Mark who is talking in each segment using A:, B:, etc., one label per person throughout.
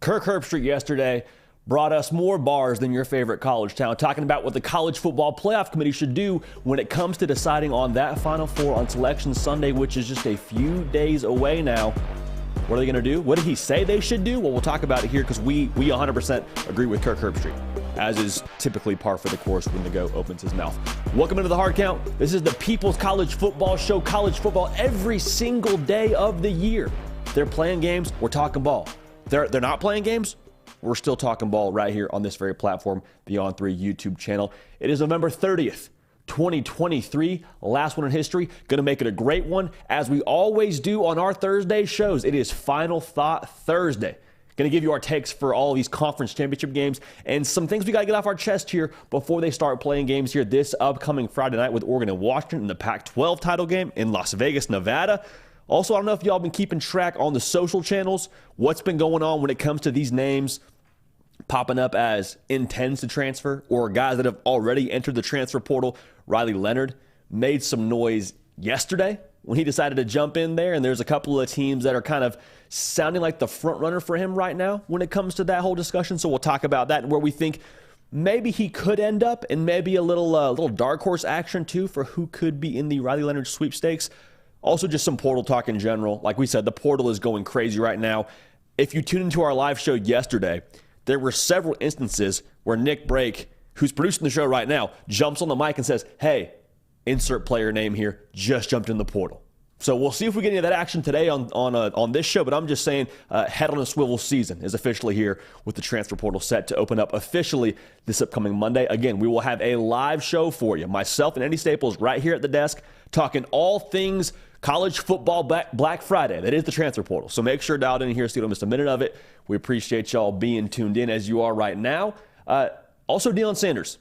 A: Kirk Herbstreit yesterday brought us more bars than your favorite college town, talking about what the College Football Playoff Committee should do when it comes to deciding on that Final Four on Selection Sunday, which is just a few days away now. What are they going to do? What did he say they should do? Well, we'll talk about it here because we 100% agree with Kirk Herbstreit, as is typically par for the course when the GOAT opens his mouth. Welcome into the Hard Count. This is the People's College Football Show. College football every single day of the year. They're playing games, we're talking ball. They're not playing games, we're still talking ball right here on this very platform, the On3 YouTube channel. It is November 30th, 2023, last one in history. Going to make it a great one, as we always do on our Thursday shows. It is Final Thought Thursday. Going to give you our takes for all of these conference championship games and some things we got to get off our chest here before they start playing games here this upcoming Friday night with Oregon and Washington in the Pac-12 title game in Las Vegas, Nevada. Also, I don't know if y'all been keeping track on the social channels, what's been going on when it comes to these names popping up as intends to transfer or guys that have already entered the transfer portal. Riley Leonard made some noise yesterday when he decided to jump in there, and there's a couple of teams that are kind of sounding like the front runner for him right now when it comes to that whole discussion. So we'll talk about that and where we think maybe he could end up, and maybe a little dark horse action too for who could be in the Riley Leonard sweepstakes. Also, just some portal talk in general. Like we said, the portal is going crazy right now. If you tuned into our live show yesterday, there were several instances where Nick Brake, who's producing the show right now, jumps on the mic and says, hey, insert player name here, just jumped in the portal. So we'll see if we get any of that action today on this show, but I'm just saying head on a swivel season is officially here with the transfer portal set to open up officially this upcoming Monday. Again, we will have a live show for you. Myself and Andy Staples right here at the desk talking all things college football Black Friday. That is the transfer portal. So make sure dialed in here so you don't miss a minute of it. We appreciate y'all being tuned in as you are right now. Also, Deion Sanders.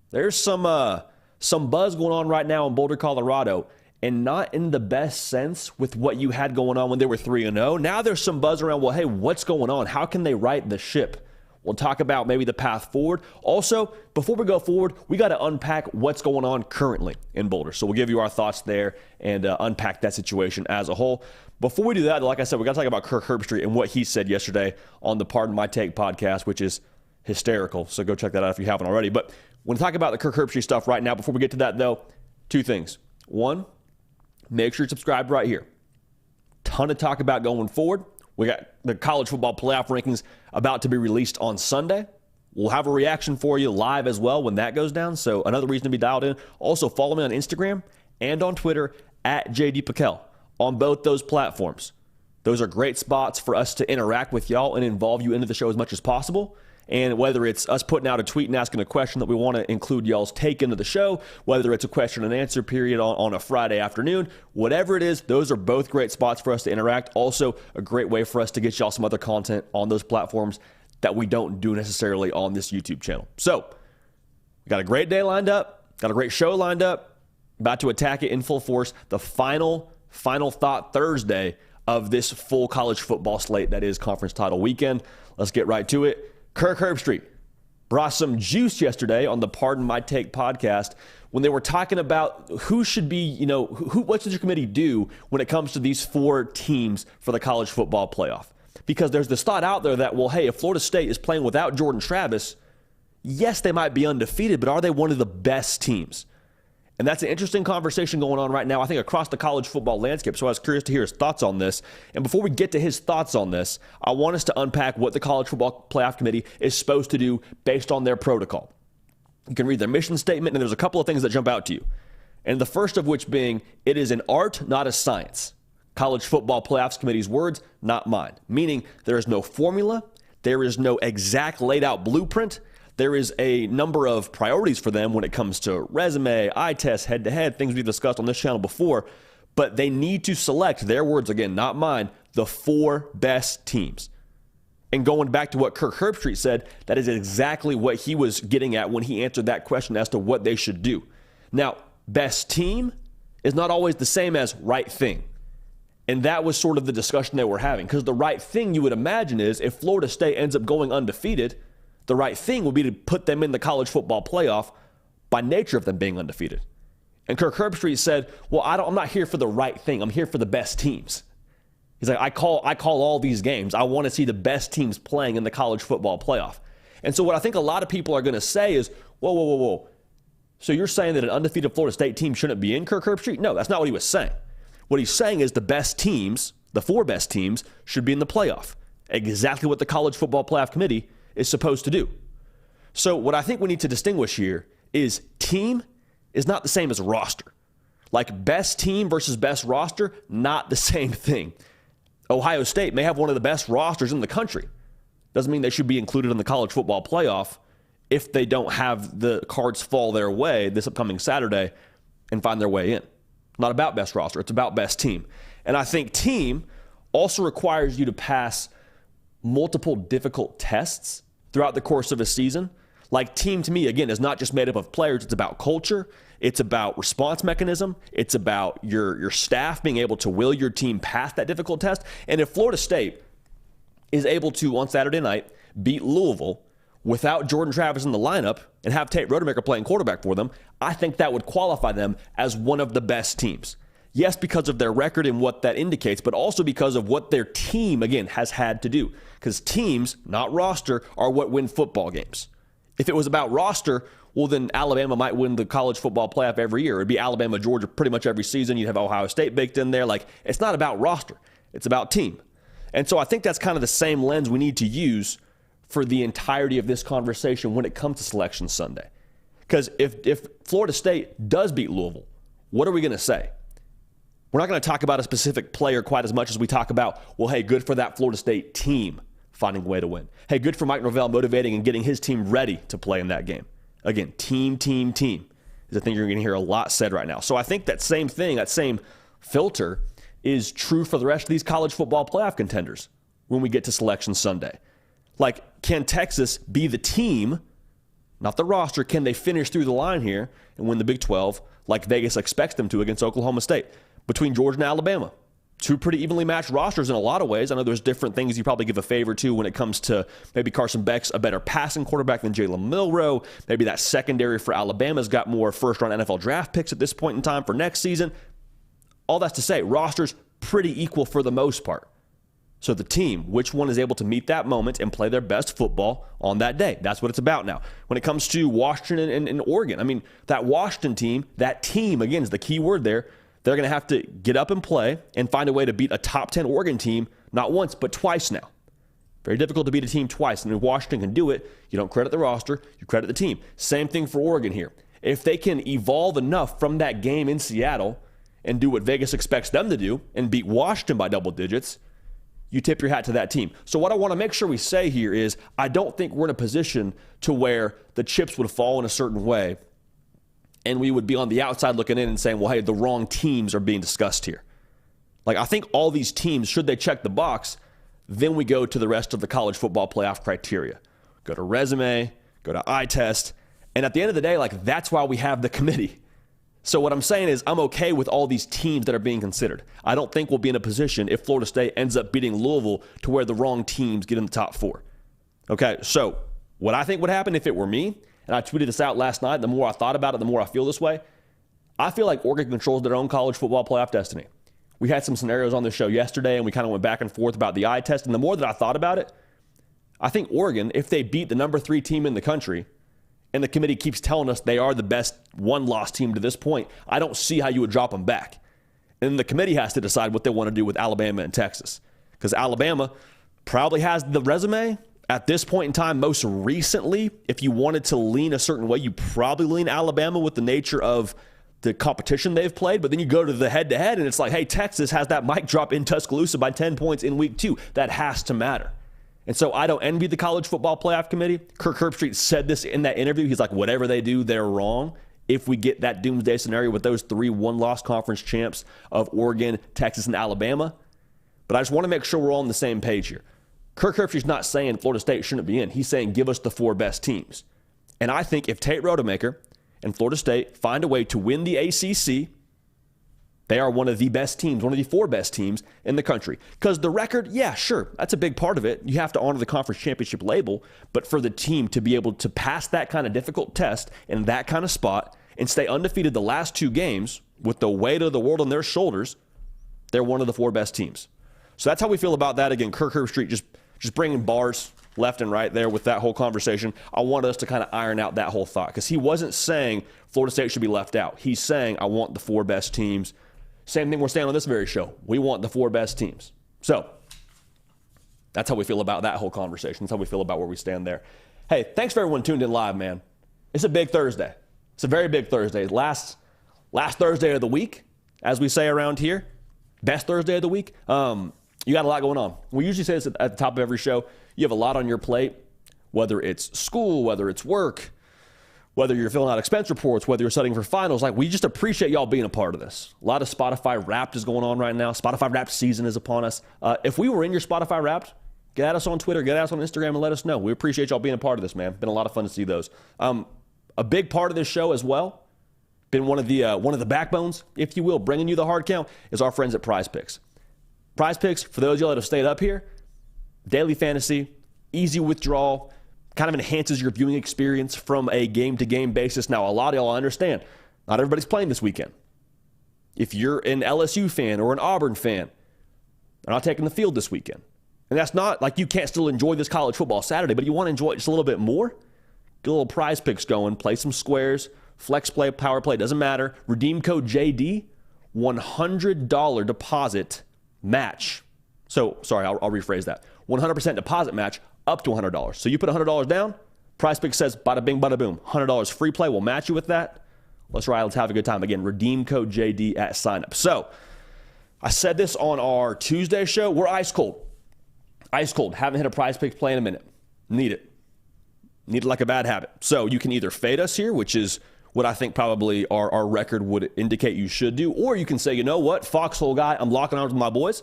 A: There's some buzz going on right now in Boulder, Colorado, and not in the best sense with what you had going on when they were 3-0. Now there's some buzz around, well, hey, what's going on? How can they right the ship? We'll talk about maybe the path forward. Also, before we go forward, we got to unpack what's going on currently in Boulder. So we'll give you our thoughts there and unpack that situation as a whole. Before we do that, like I said, we got to talk about Kirk Herbstreit and what he said yesterday on the Pardon My Take podcast, which is hysterical. So go check that out if you haven't already. But when we talk about the Kirk Herbstreit stuff right now, before we get to that, though, two things. One, make sure you're subscribed right here. Ton of talk about going forward. We got the college football playoff rankings about to be released on Sunday. We'll have a reaction for you live as well when that goes down. So another reason to be dialed in. Also, follow me on Instagram and on Twitter at JD Piquel on both those platforms. Those are great spots for us to interact with y'all and involve you into the show as much as possible. And whether it's us putting out a tweet and asking a question that we want to include y'all's take into the show, whether it's a question and answer period on a Friday afternoon, whatever it is, those are both great spots for us to interact. Also, a great way for us to get y'all some other content on those platforms that we don't do necessarily on this YouTube channel. So, we got a great day lined up, got a great show lined up, about to attack it in full force. The final thought Thursday of this full college football slate that is conference title weekend. Let's get right to it. Kirk Herbstreit brought some juice yesterday on the Pardon My Take podcast when they were talking about who should be, what should the committee do when it comes to these four teams for the college football playoff? Because there's this thought out there that, well, hey, if Florida State is playing without Jordan Travis, yes, they might be undefeated, but are they one of the best teams? And that's an interesting conversation going on right now, I think, across the college football landscape. So I was curious to hear his thoughts on this. And before we get to his thoughts on this, I want us to unpack what the College Football Playoff Committee is supposed to do based on their protocol. You can read their mission statement, and there's a couple of things that jump out to you. And the first of which being, it is an art, not a science. College Football Playoffs Committee's words, not mine. Meaning there is no formula, there is no exact laid out blueprint. There is a number of priorities for them when it comes to resume, eye test, head-to-head, things we've discussed on this channel before, but they need to select, their words again, not mine, the four best teams. And going back to what Kirk Herbstreit said, that is exactly what he was getting at when he answered that question as to what they should do. Now, best team is not always the same as right thing. And that was sort of the discussion they were having, because the right thing you would imagine is if Florida State ends up going undefeated, the right thing would be to put them in the college football playoff by nature of them being undefeated. And Kirk Herbstreit said, well, I'm not here for the right thing. I'm here for the best teams. He's like, I call all these games. I want to see the best teams playing in the college football playoff. And so what I think a lot of people are going to say is, whoa. So you're saying that an undefeated Florida State team shouldn't be in Kirk Herbstreit? No, that's not what he was saying. What he's saying is the best teams, the 4 best teams, should be in the playoff. Exactly what the College Football Playoff Committee is supposed to do. So what I think we need to distinguish here is team is not the same as roster. Like best team versus best roster, not the same thing. Ohio State may have one of the best rosters in the country. Doesn't mean they should be included in the college football playoff if they don't have the cards fall their way this upcoming Saturday and find their way in. Not about best roster. It's about best team. And I think team also requires you to pass multiple difficult tests throughout the course of a season. Like team to me, again, is not just made up of players. It's about culture. It's about response mechanism. It's about your staff being able to will your team past that difficult test. And if Florida State is able to, on Saturday night, beat Louisville without Jordan Travis in the lineup and have Tate Rodemaker playing quarterback for them, I think that would qualify them as one of the best teams. Yes, because of their record and what that indicates, but also because of what their team, again, has had to do. Because teams, not roster, are what win football games. If it was about roster, well, then Alabama might win the college football playoff every year. It'd be Alabama, Georgia pretty much every season. You'd have Ohio State baked in there. Like, it's not about roster. It's about team. And so I think that's kind of the same lens we need to use for the entirety of this conversation when it comes to Selection Sunday. Because if Florida State does beat Louisville, what are we going to say? We're not going to talk about a specific player quite as much as we talk about, well, hey, good for that Florida State team finding a way to win. Hey, good for Mike Norvell motivating and getting his team ready to play in that game. Again, team is a thing you're going to hear a lot said right now. So I think that same thing, that same filter is true for the rest of these college football playoff contenders when we get to Selection Sunday. Like, can Texas be the team, not the roster? Can they finish through the line here and win the Big 12 like Vegas expects them to against Oklahoma State? Between Georgia and Alabama, 2 pretty evenly matched rosters in a lot of ways. I know there's different things you probably give a favor to when it comes to maybe Carson Beck's a better passing quarterback than Jalen Milroe. Maybe that secondary for Alabama's got more first-round NFL draft picks at this point in time for next season. All that's to say, rosters pretty equal for the most part. So the team, which one is able to meet that moment and play their best football on that day? That's what it's about now. When it comes to Washington and Oregon, I mean, that Washington team, that team, again, is the key word there. They're going to have to get up and play and find a way to beat a top 10 Oregon team, not once, but twice now. Very difficult to beat a team twice. And if Washington can do it, you don't credit the roster, you credit the team. Same thing for Oregon here. If they can evolve enough from that game in Seattle and do what Vegas expects them to do and beat Washington by double digits, you tip your hat to that team. So what I want to make sure we say here is I don't think we're in a position to where the chips would fall in a certain way and we would be on the outside looking in and saying, well, hey, the wrong teams are being discussed here. Like, I think all these teams, should they check the box, then we go to the rest of the college football playoff criteria. Go to resume, go to eye test, and at the end of the day, like, that's why we have the committee. So what I'm saying is I'm okay with all these teams that are being considered. I don't think we'll be in a position if Florida State ends up beating Louisville to where the wrong teams get in the top 4. Okay, so what I think would happen if it were me, and I tweeted this out last night, the more I thought about it, the more I feel this way. I feel like Oregon controls their own college football playoff destiny. We had some scenarios on this show yesterday, and we kind of went back and forth about the eye test. And the more that I thought about it, I think Oregon, if they beat the number 3 team in the country, and the committee keeps telling us they are the best one-loss team to this point, I don't see how you would drop them back. And the committee has to decide what they want to do with Alabama and Texas. Because Alabama probably has the resume at this point in time. Most recently, if you wanted to lean a certain way, you probably lean Alabama with the nature of the competition they've played. But then you go to the head-to-head, and it's like, hey, Texas has that mic drop in Tuscaloosa by 10 points in week 2. That has to matter. And so I don't envy the College Football Playoff Committee. Kirk Herbstreit said this in that interview. He's like, whatever they do, they're wrong. If we get that doomsday scenario with those 3 one-loss conference champs of Oregon, Texas, and Alabama. But I just want to make sure we're all on the same page here. Kirk Herbstreit's not saying Florida State shouldn't be in. He's saying give us the 4 best teams. And I think if Tate Rodemaker and Florida State find a way to win the ACC, they are one of the best teams, one of the 4 best teams in the country. Because the record, yeah, sure, that's a big part of it. You have to honor the conference championship label. But for the team to be able to pass that kind of difficult test in that kind of spot and stay undefeated the last 2 games with the weight of the world on their shoulders, they're one of the 4 best teams. So that's how we feel about that. Again, Kirk Herbstreit just bringing bars left and right there with that whole conversation. I wanted us to kind of iron out that whole thought because he wasn't saying Florida State should be left out. He's saying, I want the 4 best teams. Same thing we're saying on this very show. We want the 4 best teams. So that's how we feel about that whole conversation. That's how we feel about where we stand there. Hey, thanks for everyone tuned in live, man. It's a big Thursday. It's a very big Thursday. Last Thursday of the week, as we say around here. Best Thursday of the week. You got a lot going on. We usually say this at the top of every show. You have a lot on your plate, whether it's school, whether it's work, whether you're filling out expense reports, whether you're studying for finals. Like, we just appreciate y'all being a part of this. A lot of Spotify Wrapped is going on right now. Spotify Wrapped season is upon us. If we were in your Spotify Wrapped, get at us on Twitter, get at us on Instagram, and let us know. We appreciate y'all being a part of this, man. Been a lot of fun to see those. A big part of this show as well, been one of the backbones, if you will, bringing you the hard count, is our friends at PrizePicks. PrizePicks, for those of y'all that have stayed up here, daily fantasy, easy withdrawal, kind of enhances your viewing experience from a game-to-game basis. Now, a lot of y'all understand, not everybody's playing this weekend. If you're an LSU fan or an Auburn fan, they're not taking the field this weekend. And that's not like you can't still enjoy this college football Saturday, but you want to enjoy it just a little bit more? Get a little PrizePicks going, play some squares, flex play, power play, doesn't matter. Redeem code JD, $100 deposit match. So, sorry, I'll rephrase that. 100% deposit match up to $100. So you put $100 down, PrizePicks says bada bing, bada boom. $100 free play, we'll match you with that. Let's ride, let's have a good time. Again, redeem code JD at sign up. So, I said this on our Tuesday show, we're ice cold. Ice cold. Haven't hit a PrizePicks play in a minute. Need it. Need it like a bad habit. So you can either fade us here, which is what I think probably our record would indicate you should do, or you can say, you know what, foxhole guy, I'm locking arms with my boys.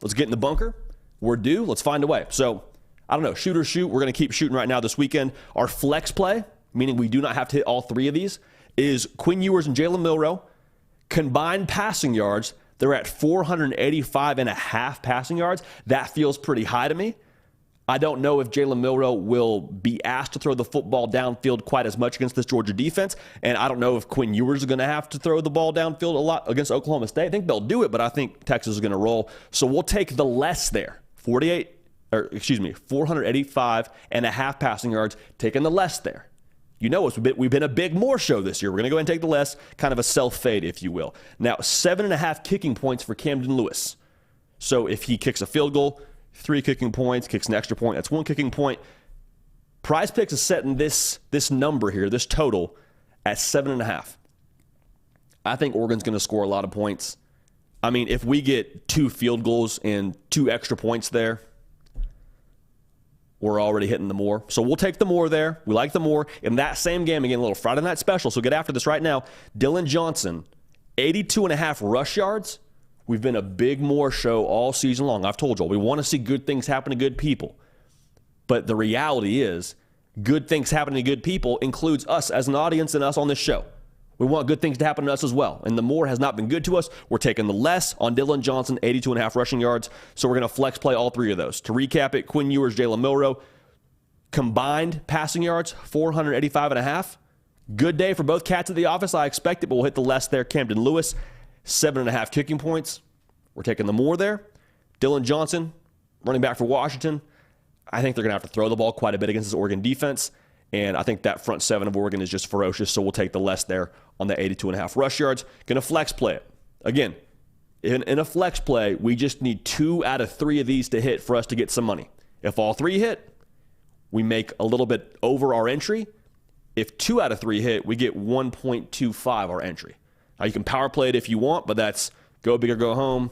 A: Let's get in the bunker. We're due. Let's find a way. So, I don't know, shoot or shoot. We're going to keep shooting right now this weekend. Our flex play, meaning we do not have to hit all 3 of these, is Quinn Ewers and Jalen Milroe. Combined passing yards, they're at 485.5 passing yards. That feels pretty high to me. I don't know if Jalen Milroe will be asked to throw the football downfield quite as much against this Georgia defense, and I don't know if Quinn Ewers is going to have to throw the ball downfield a lot against Oklahoma State. I think they'll do it, but I think Texas is going to roll. So we'll take the less there. 485.5 passing yards, taking the less there. You know us, we've been a big more show this year. We're going to go ahead and take the less, kind of a self-fade, if you will. Now, 7.5 kicking points for Camden Lewis. So if he kicks a field goal, 3 kicking points, kicks an extra point, that's 1 kicking point. PrizePicks is setting this number here, this total, at 7.5. I think Oregon's going to score a lot of points. I mean, if we get 2 field goals and 2 extra points there, we're already hitting the more. So we'll take the more there. We like the more. In that same game, again, a little Friday night special, so get after this right now. Dylan Johnson, 82.5 rush yards. We've been a big more show all season long. I've told you all, we want to see good things happen to good people. But the reality is, good things happening to good people includes us as an audience and us on this show. We want good things to happen to us as well. And the more has not been good to us. We're taking the less on Dylan Johnson, 82.5 rushing yards. So we're going to flex play all 3 of those. To recap it, Quinn Ewers, Jalen Milroe, combined passing yards, 485.5. Good day for both cats at the office. I expect it, but we'll hit the less there. Camden Lewis, 7.5 kicking points. We're taking the more there. Dylan Johnson, running back for Washington. I think they're going to have to throw the ball quite a bit against this Oregon defense. And I think that front 7 of Oregon is just ferocious, so we'll take the less there on the 82.5 rush yards. Going to flex play it. Again, in a flex play, we just need 2 out of 3 of these to hit for us to get some money. If all 3 hit, we make a little bit over our entry. If 2 out of 3 hit, we get 1.25 our entry. Now, you can power play it if you want, but that's go big or go home,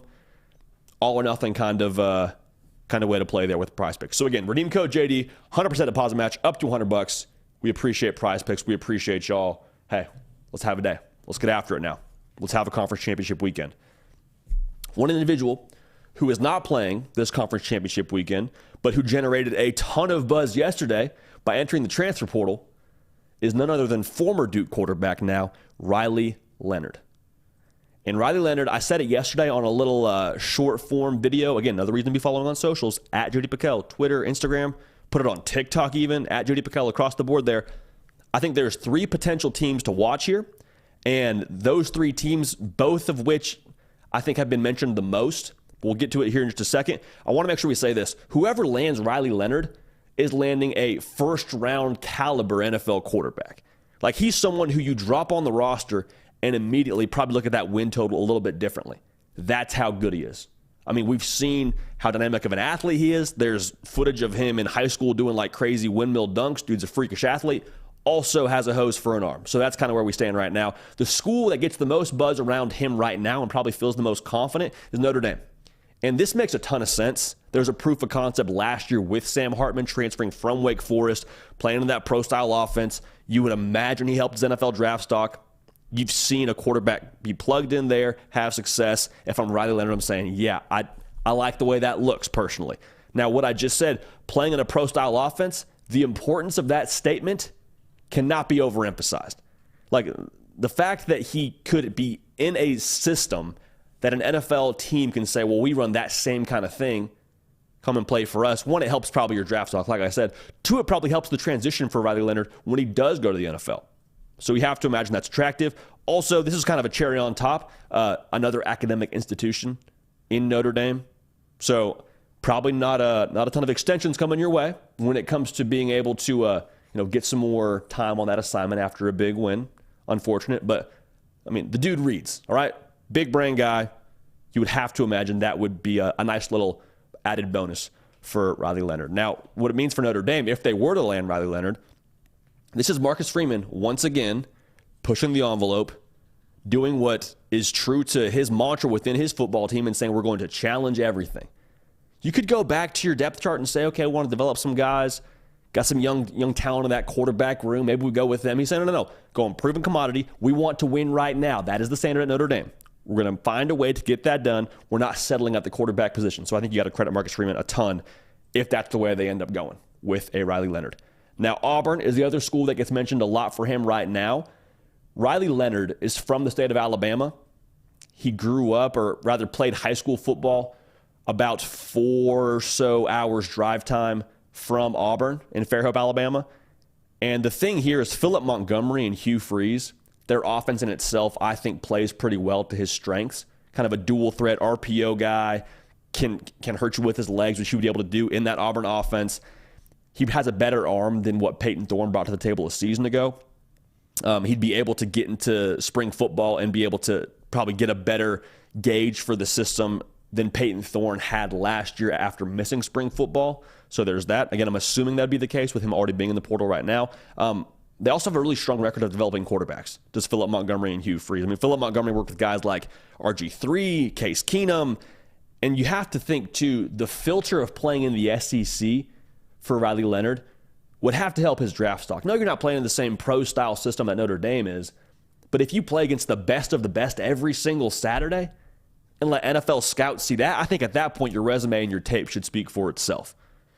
A: all or nothing kind of way to play there with PrizePicks. So again, redeem code JD, 100% deposit match up to $100. We appreciate PrizePicks. We appreciate y'all. Hey, let's have a day. Let's get after it now. Let's have a conference championship weekend. One individual who is not playing this conference championship weekend, but who generated a ton of buzz yesterday by entering the transfer portal is none other than former Duke quarterback now, Riley Leonard. And Riley Leonard, I said it yesterday on a little short form video. Again, another reason to be following on socials, at Jody Pickell, Twitter, Instagram, put it on TikTok even, at Jody Pickell across the board there. I think there's 3 potential teams to watch here. And those 3 teams, both of which I think have been mentioned the most We'll get to it here in just a second. I want to make sure we say this. Whoever lands Riley Leonard is landing a first-round caliber NFL quarterback. Like, he's someone who you drop on the roster and immediately probably look at that win total a little bit differently. That's how good he is. I mean, we've seen how dynamic of an athlete he is. There's footage of him in high school doing like crazy windmill dunks. Dude's a freakish athlete. Also has a hose for an arm. So that's kind of where we stand right now. The school that gets the most buzz around him right now and probably feels the most confident is Notre Dame. And this makes a ton of sense. There's a proof of concept last year with Sam Hartman transferring from Wake Forest, playing in that pro-style offense. You would imagine he helped his NFL draft stock. You've seen a quarterback be plugged in there, have success. If I'm Riley Leonard, I'm saying, yeah, I like the way that looks personally. Now, what I just said, playing in a pro-style offense, the importance of that statement cannot be overemphasized. Like, the fact that he could be in a system that an NFL team can say, well, we run that same kind of thing, come and play for us. One, it helps probably your draft stock, like I said. Two, it probably helps the transition for Riley Leonard when he does go to the NFL. So you have to imagine that's attractive. Also, this is kind of a cherry on top, another academic institution in Notre Dame. So probably not a ton of extensions coming your way when it comes to being able to get some more time on that assignment after a big win. Unfortunate, but I mean, the dude reads, all right? Big brain guy. You would have to imagine that would be a nice little added bonus for Riley Leonard. Now, what it means for Notre Dame, if they were to land Riley Leonard, this is Marcus Freeman once again pushing the envelope, doing what is true to his mantra within his football team and saying we're going to challenge everything. You could go back to your depth chart and say, okay, I want to develop some guys, got some young talent in that quarterback room. Maybe we go with them. He's saying, no, go on proven commodity. We want to win right now. That is the standard at Notre Dame. We're going to find a way to get that done. We're not settling at the quarterback position. So I think you got to credit Marcus Freeman a ton if that's the way they end up going with a Riley Leonard. Now, Auburn is the other school that gets mentioned a lot for him right now. Riley Leonard is from the state of Alabama. He grew up, or rather played high school football about 4 or so hours drive time from Auburn in Fairhope, Alabama. And the thing here is Philip Montgomery and Hugh Freeze, their offense in itself, I think, plays pretty well to his strengths. Kind of a dual threat RPO guy, can hurt you with his legs, which he would be able to do in that Auburn offense. He has a better arm than what Peyton Thorne brought to the table a season ago. He'd be able to get into spring football and be able to probably get a better gauge for the system than Peyton Thorne had last year after missing spring football. So there's that. Again, I'm assuming that'd be the case with him already being in the portal right now. They also have a really strong record of developing quarterbacks, does Philip Montgomery and Hugh Freeze. I mean, Philip Montgomery worked with guys like RG3, Case Keenum, and you have to think, too, the filter of playing in the SEC for Riley Leonard would have to help his draft stock. No, you're not playing in the same pro-style system that Notre Dame is, but if you play against the best of the best every single Saturday and let NFL scouts see that, I think at that point your resume and your tape should speak for itself.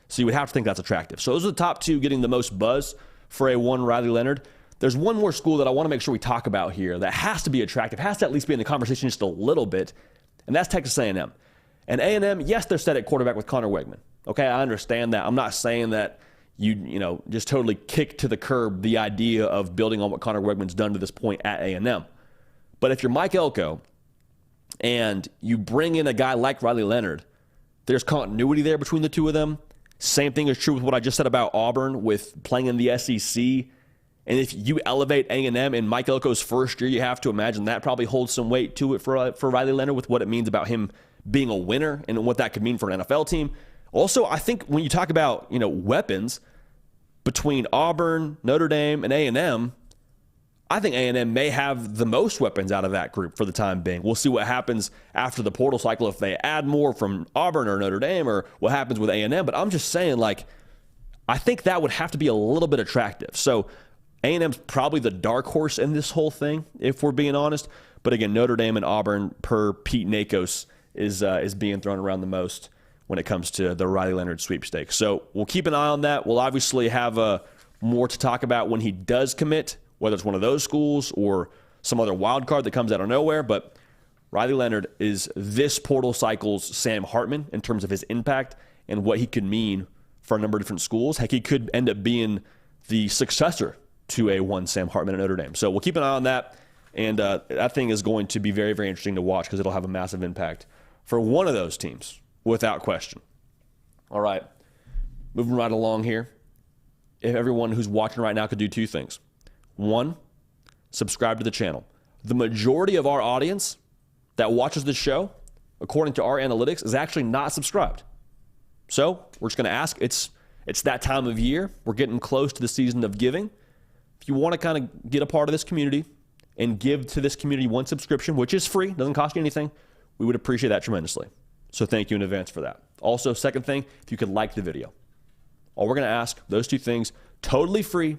A: So you would have to think that's attractive. So those are the top two getting the most buzz for a one Riley Leonard. There's one more school that I want to make sure we talk about here that has to be attractive, has to at least be in the conversation just a little bit, and that's Texas A&M. And A&M, yes, they're set at quarterback with Connor Wegman. Okay, I understand that. I'm not saying that you just totally kick to the curb the idea of building on what Connor Wegman's done to this point at A&M. But if you're Mike Elko and you bring in a guy like Riley Leonard, there's continuity there between the two of them. Same thing is true with what I just said about Auburn with playing in the SEC. And if you elevate A&M in Mike Elko's first year, you have to imagine that probably holds some weight to it for Riley Leonard with what it means about him being a winner and what that could mean for an NFL team. Also, I think when you talk about, weapons between Auburn, Notre Dame, and A&M, I think A&M may have the most weapons out of that group for the time being. We'll see what happens after the portal cycle, if they add more from Auburn or Notre Dame or what happens with A&M. But I'm just saying, I think that would have to be a little bit attractive. So A&M's probably the dark horse in this whole thing, if we're being honest. But again, Notre Dame and Auburn, per Pete Nakos, is being thrown around the most when it comes to the Riley Leonard sweepstakes. So we'll keep an eye on that. We'll obviously have more to talk about when he does commit, whether it's one of those schools or some other wild card that comes out of nowhere. But Riley Leonard is this portal cycle's Sam Hartman in terms of his impact and what he could mean for a number of different schools. Heck, he could end up being the successor to a one Sam Hartman at Notre Dame. So we'll keep an eye on that. And that thing is going to be very, very interesting to watch because it'll have a massive impact for one of those teams, without question. All right, moving right along here. If everyone who's watching right now could do two things. One, subscribe to the channel. The majority of our audience that watches this show, according to our analytics, is actually not subscribed. So we're just going to ask. It's that time of year. We're getting close to the season of giving. If you want to kind of get a part of this community and give to this community one subscription, which is free, doesn't cost you anything, we would appreciate that tremendously. So thank you in advance for that. Also, second thing, if you could like the video. All we're going to ask, those two things, totally free,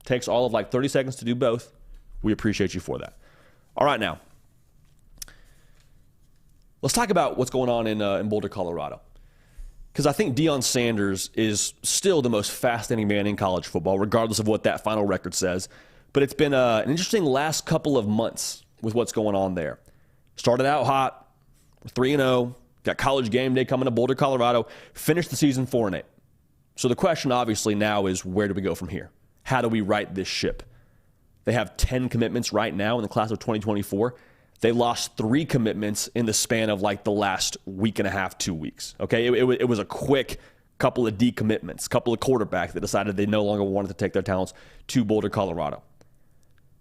A: takes all of like 30 seconds to do both. We appreciate you for that. All right, now, let's talk about what's going on in Boulder, Colorado. Because I think Deion Sanders is still the most fascinating man in college football, regardless of what that final record says. But it's been an interesting last couple of months with what's going on there. Started out hot, 3-0, got College Game Day coming to Boulder, Colorado, finished the season 4-8. So the question obviously now is, where do we go from here? How do we right this ship? They have 10 commitments right now in the class of 2024. They lost 3 commitments in the span of like the last week and a half, 2 weeks. Okay, it was a quick couple of decommitments, couple of quarterbacks that decided they no longer wanted to take their talents to Boulder, Colorado.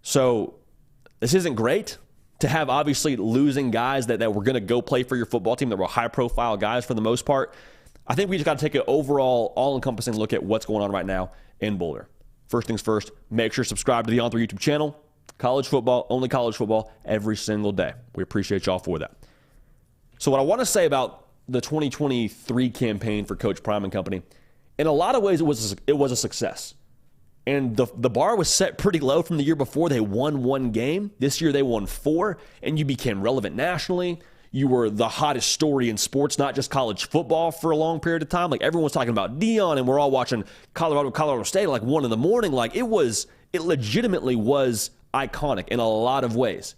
A: So this isn't great to have obviously losing guys that were going to go play for your football team, that were high-profile guys for the most part. I think we just got to take an overall, all-encompassing look at what's going on right now in Boulder. First things first, make sure to subscribe to the On3 YouTube channel. College football, only college football, every single day. We appreciate y'all for that. So what I want to say about the 2023 campaign for Coach Prime and company, in a lot of ways it was a success. And the bar was set pretty low from the year before. They won 1 game. This year they won 4, and you became relevant nationally. You were the hottest story in sports, not just college football, for a long period of time. Like, everyone's talking about Deion, and we're all watching Colorado State at like 1 in the morning. Like, it legitimately was iconic in a lot of ways.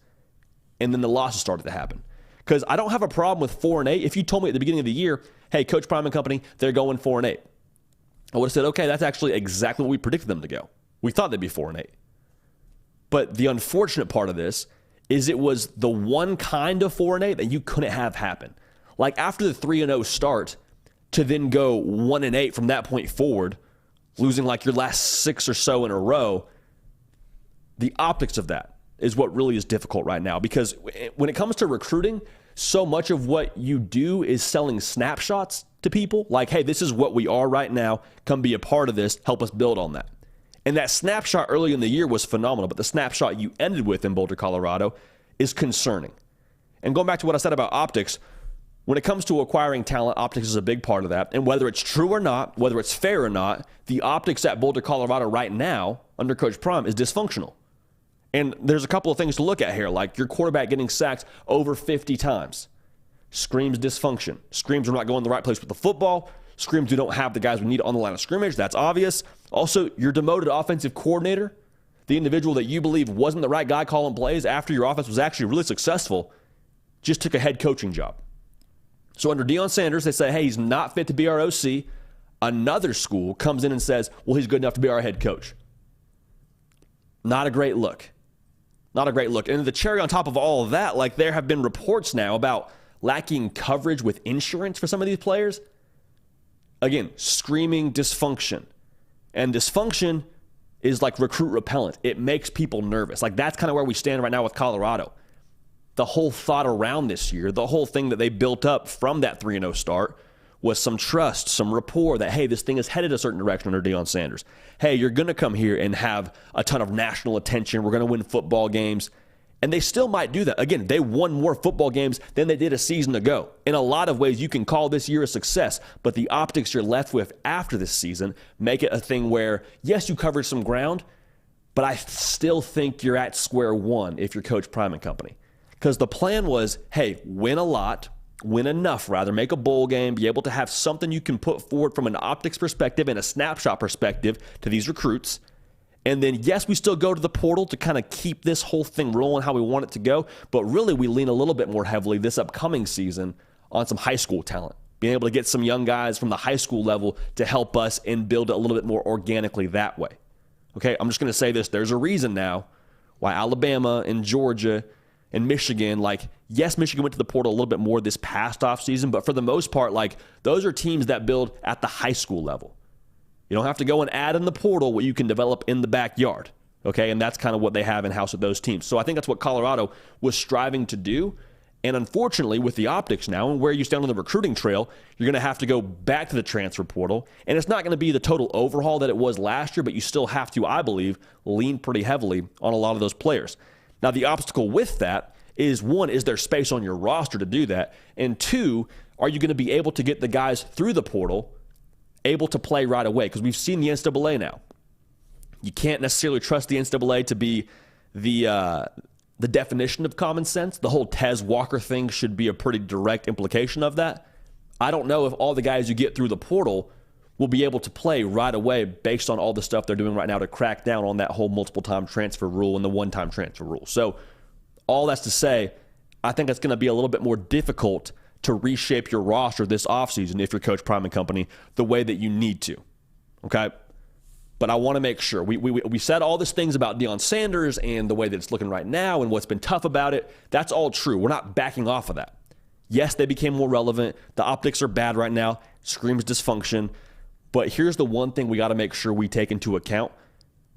A: And then the losses started to happen. Because I don't have a problem with 4-8. If you told me at the beginning of the year, hey, Coach Prime and company, they're going 4-8. I would have said, okay, that's actually exactly what we predicted them to go. We thought they'd be 4-8. But the unfortunate part of this is it was the one kind of 4-8 that you couldn't have happen. Like, after the 3-0 start, to then go 1-8 from that point forward, losing like your last 6 or so in a row, the optics of that is what really is difficult right now. Because when it comes to recruiting, so much of what you do is selling snapshots to people. Like, hey, this is what we are right now. Come be a part of this. Help us build on that. And that snapshot early in the year was phenomenal, but the snapshot you ended with in Boulder, Colorado is concerning. And going back to what I said about optics, when it comes to acquiring talent, optics is a big part of that. And whether it's true or not, whether it's fair or not, the optics at Boulder, Colorado right now under Coach Prime is dysfunctional. And there's a couple of things to look at here, like your quarterback getting sacked over 50 times. Screams dysfunction. Screams we're not going the right place with the football. Screams we don't have the guys we need on the line of scrimmage. That's obvious. Also, your demoted offensive coordinator, the individual that you believe wasn't the right guy calling plays after your offense was actually really successful, just took a head coaching job. So under Deion Sanders, they say, hey, he's not fit to be our OC. Another school comes in and says, well, he's good enough to be our head coach. Not a great look. Not a great look. And the cherry on top of all of that, like, there have been reports now about lacking coverage with insurance for some of these players. Again, screaming dysfunction. And dysfunction is like recruit repellent. It makes people nervous. Like, that's kind of where we stand right now with Colorado. The whole thought around this year, the whole thing that they built up from that 3-0 start was some trust, some rapport that, hey, this thing is headed a certain direction under Deion Sanders. Hey, you're going to come here and have a ton of national attention. We're going to win football games. And they still might do that. Again, they won more football games than they did a season ago. In a lot of ways, you can call this year a success, but the optics you're left with after this season make it a thing where, yes, you covered some ground, but I still think you're at square one if you're Coach Prime and company. Because the plan was, hey, win a lot, win enough, rather, make a bowl game, be able to have something you can put forward from an optics perspective and a snapshot perspective to these recruits. And then, yes, we still go to the portal to kind of keep this whole thing rolling how we want it to go. But really, we lean a little bit more heavily this upcoming season on some high school talent, being able to get some young guys from the high school level to help us and build it a little bit more organically that way. Okay, I'm just going to say this. There's a reason now why Alabama and Georgia and Michigan, like, yes, Michigan went to the portal a little bit more this past offseason, but for the most part, like, those are teams that build at the high school level. You don't have to go and add in the portal what you can develop in the backyard, okay? And that's kind of what they have in-house with those teams. So I think that's what Colorado was striving to do. And unfortunately, with the optics now and where you stand on the recruiting trail, you're going to have to go back to the transfer portal. And it's not going to be the total overhaul that it was last year, but you still have to, I believe, lean pretty heavily on a lot of those players. Now, the obstacle with that is, one, is there space on your roster to do that? And two, are you going to be able to get the guys through the portal able to play right away? Because we've seen the NCAA now. You can't necessarily trust the NCAA to be the definition of common sense. The whole Tez Walker thing should be a pretty direct implication of that. I don't know if all the guys you get through the portal will be able to play right away based on all the stuff they're doing right now to crack down on that whole multiple-time transfer rule and the one-time transfer rule. So all that's to say, I think it's going to be a little bit more difficult to reshape your roster this offseason if you're Coach Prime and company the way that you need to, okay? But I want to make sure. We said all these things about Deion Sanders and the way that it's looking right now and what's been tough about it. That's all true. We're not backing off of that. Yes, they became more relevant. The optics are bad right now. Screams dysfunction. But here's the one thing we got to make sure we take into account.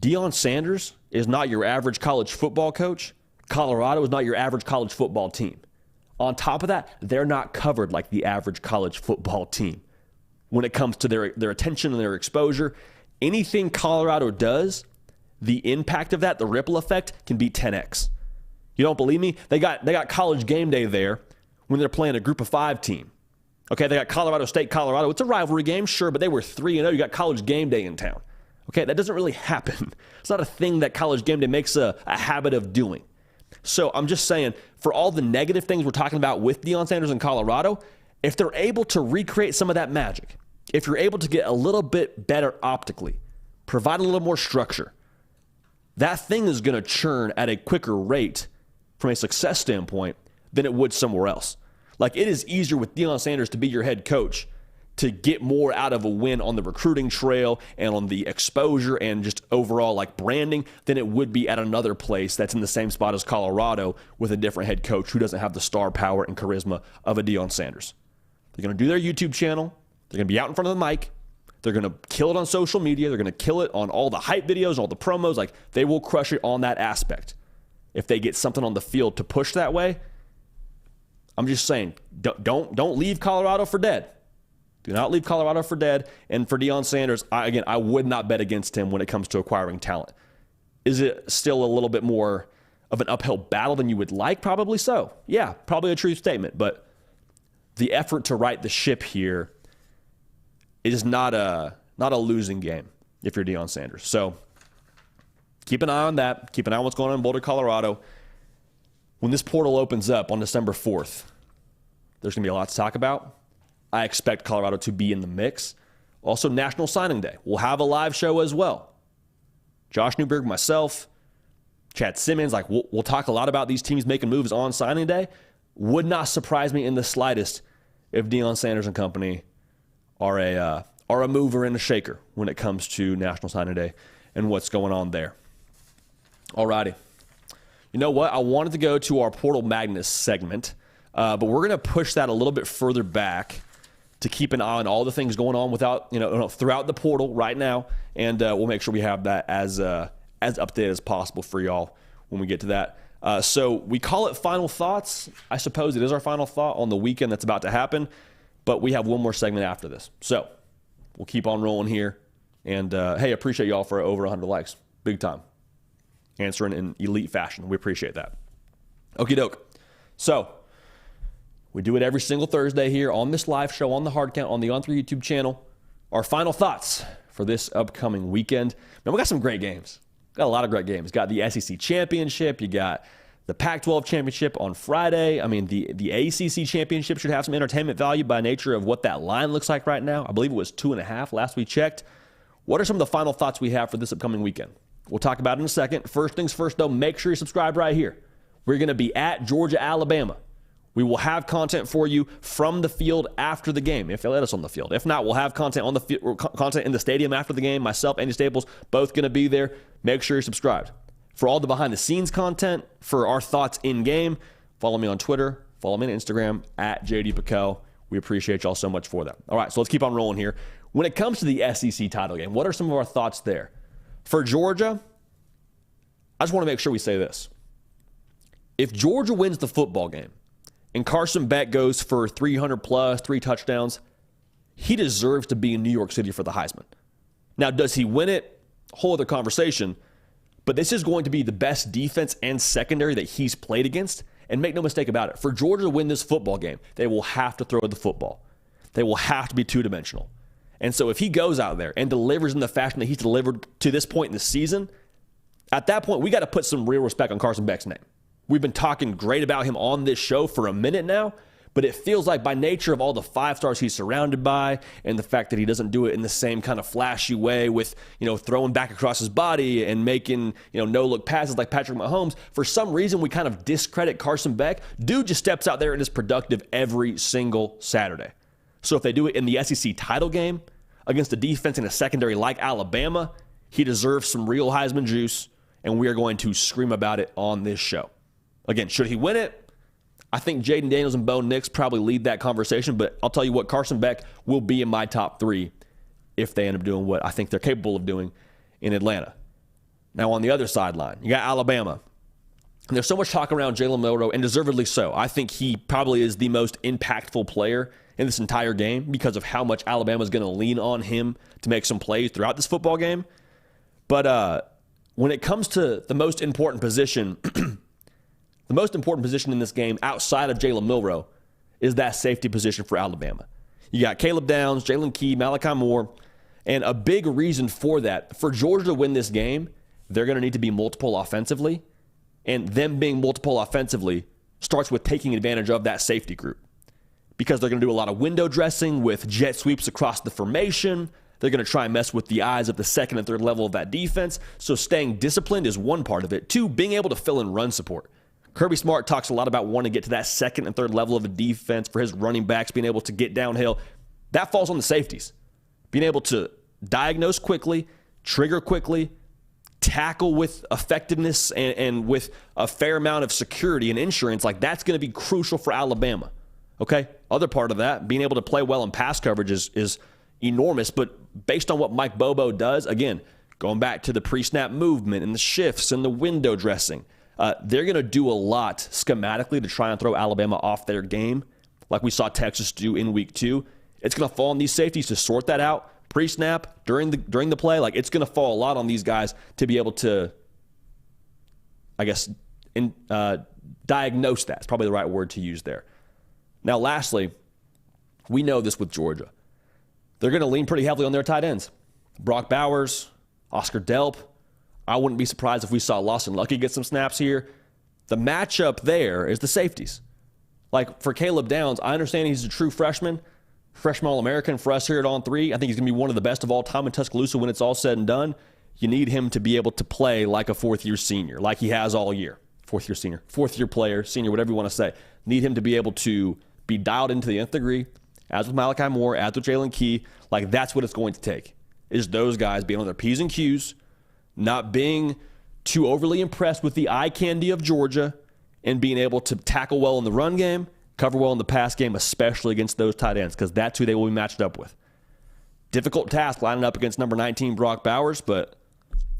A: Deion Sanders is not your average college football coach. Colorado is not your average college football team. On top of that, they're not covered like the average college football team when it comes to their attention and their exposure. Anything Colorado does, the impact of that, the ripple effect, can be 10x. You don't believe me? They got College Game Day there when they're playing a Group of 5 team. Okay, they got Colorado State, Colorado. It's a rivalry game, sure, but they were 3-0. You got College Game Day in town. Okay, that doesn't really happen. It's not a thing that College Game Day makes a habit of doing. So I'm just saying, for all the negative things we're talking about with Deion Sanders in Colorado, if they're able to recreate some of that magic, if you're able to get a little bit better optically, provide a little more structure, that thing is going to churn at a quicker rate from a success standpoint than it would somewhere else. Like, it is easier with Deion Sanders to be your head coach to get more out of a win on the recruiting trail and on the exposure and just overall like branding than it would be at another place that's in the same spot as Colorado with a different head coach who doesn't have the star power and charisma of a Deion Sanders. They're going to do their YouTube channel. They're going to be out in front of the mic. They're going to kill it on social media. They're going to kill it on all the hype videos, all the promos. Like, they will crush it on that aspect. If they get something on the field to push that way, I'm just saying, don't leave Colorado for dead. Do not leave Colorado for dead. And for Deion Sanders, I would not bet against him when it comes to acquiring talent. Is it still a little bit more of an uphill battle than you would like? Probably so. Yeah, probably a true statement. But the effort to right the ship here is not a losing game if you're Deion Sanders. So keep an eye on that. Keep an eye on what's going on in Boulder, Colorado. When this portal opens up on December 4th, there's going to be a lot to talk about. I expect Colorado to be in the mix. Also, National Signing Day. We'll have a live show as well. Josh Newberg, myself, Chad Simmons, like we'll talk a lot about these teams making moves on signing day. Would not surprise me in the slightest if Deion Sanders and company are a mover and a shaker when it comes to National Signing Day and what's going on there. Alrighty. You know what? I wanted to go to our Portal Magnus segment, but we're going to push that a little bit further back to keep an eye on all the things going on throughout the portal right now, and we'll make sure we have that as updated as possible for y'all when we get to that. So we call it Final Thoughts. I suppose it is our final thought on the weekend that's about to happen, but we have one more segment after this. So we'll keep on rolling here, and hey, appreciate y'all for over 100 likes. Big time. Answering in elite fashion. We appreciate that. Okie doke. So we do it every single Thursday here on this live show on the Hard Count on the On3 YouTube channel. Our final thoughts for this upcoming weekend. Man, we got some great games. Got a lot of great games. Got the SEC Championship. You got the Pac-12 Championship on Friday. I mean, the ACC Championship should have some entertainment value by nature of what that line looks like right now. I believe it was 2.5 last we checked. What are some of the final thoughts we have for this upcoming weekend? We'll talk about it in a second. First things first, though, make sure you subscribe right here. We're going to be at Georgia, Alabama. We will have content for you from the field after the game, if they let us on the field. If not, we'll have content on content in the stadium after the game. Myself, Andy Staples, both going to be there. Make sure you're subscribed. For all the behind-the-scenes content, for our thoughts in-game, follow me on Twitter, follow me on Instagram, at JDPickell. We appreciate y'all so much for that. All right, so let's keep on rolling here. When it comes to the SEC title game, what are some of our thoughts there? For Georgia, I just want to make sure we say this. If Georgia wins the football game and Carson Beck goes for 300+, 3 touchdowns, he deserves to be in New York City for the Heisman. Now, does he win it? Whole other conversation. But this is going to be the best defense and secondary that he's played against. And make no mistake about it, for Georgia to win this football game, they will have to throw the football. They will have to be two-dimensional. And so if he goes out there and delivers in the fashion that he's delivered to this point in the season, at that point, we got to put some real respect on Carson Beck's name. We've been talking great about him on this show for a minute now, but it feels like by nature of all the 5 stars he's surrounded by and the fact that he doesn't do it in the same kind of flashy way with, throwing back across his body and making, no-look passes like Patrick Mahomes, for some reason we kind of discredit Carson Beck. Dude just steps out there and is productive every single Saturday. So if they do it in the SEC title game against a defense in a secondary like Alabama, he deserves some real Heisman juice, and we are going to scream about it on this show. Again, should he win it? I think Jaden Daniels and Bo Nix probably lead that conversation, but I'll tell you what, Carson Beck will be in my top 3 if they end up doing what I think they're capable of doing in Atlanta. Now, on the other sideline, you got Alabama. And there's so much talk around Jalen Milroe, and deservedly so. I think he probably is the most impactful player in this entire game because of how much Alabama is going to lean on him to make some plays throughout this football game. But when it comes to the most important position, the most important position in this game outside of Jalen Milroe is that safety position for Alabama. You got Caleb Downs, Jalen Key, Malachi Moore, and a big reason for that, for Georgia to win this game, they're going to need to be multiple offensively, and them being multiple offensively starts with taking advantage of that safety group because they're going to do a lot of window dressing with jet sweeps across the formation. They're going to try and mess with the eyes of the second and third level of that defense, so staying disciplined is one part of it. 2, being able to fill in run support. Kirby Smart talks a lot about wanting to get to that second and third level of a defense for his running backs, being able to get downhill. That falls on the safeties. Being able to diagnose quickly, trigger quickly, tackle with effectiveness and with a fair amount of security and insurance, like that's going to be crucial for Alabama. Okay? Other part of that, being able to play well in pass coverage is enormous, but based on what Mike Bobo does, again, going back to the pre-snap movement and the shifts and the window dressing, they're going to do a lot schematically to try and throw Alabama off their game, like we saw Texas do in week 2. It's going to fall on these safeties to sort that out pre-snap, during the play. Like, it's going to fall a lot on these guys to be able to, I guess, diagnose that. It's probably the right word to use there. Now, lastly, we know this with Georgia. They're going to lean pretty heavily on their tight ends. Brock Bowers, Oscar Delp. I wouldn't be surprised if we saw Lawson Lucky get some snaps here. The matchup there is the safeties. Like, for Caleb Downs, I understand he's a true freshman All-American for us here at On 3. I think he's going to be one of the best of all time in Tuscaloosa when it's all said and done. You need him to be able to play like a fourth-year senior, like he has all year. Fourth-year senior, fourth-year player, senior, whatever you want to say. Need him to be able to be dialed into the nth degree, as with Malachi Moore, as with Jalen Key. Like, that's what it's going to take, is those guys being on their P's and Q's, not being too overly impressed with the eye candy of Georgia, and being able to tackle well in the run game, cover well in the pass game, especially against those tight ends, because that's who they will be matched up with. Difficult task lining up against number 19 Brock Bowers, but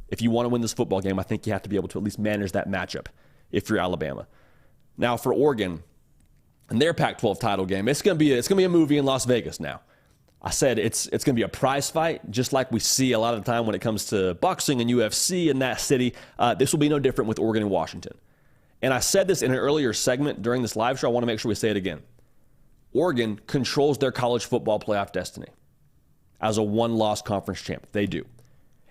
A: if you want to win this football game, I think you have to be able to at least manage that matchup if you're Alabama. Now, for Oregon and their Pac-12 title game, it's going to be a movie in Las Vegas now. I said it's going to be a prize fight, just like we see a lot of the time when it comes to boxing and UFC in that city. This will be no different with Oregon and Washington. And I said this in an earlier segment during this live show. I want to make sure we say it again. Oregon controls their college football playoff destiny as a one-loss conference champ. They do.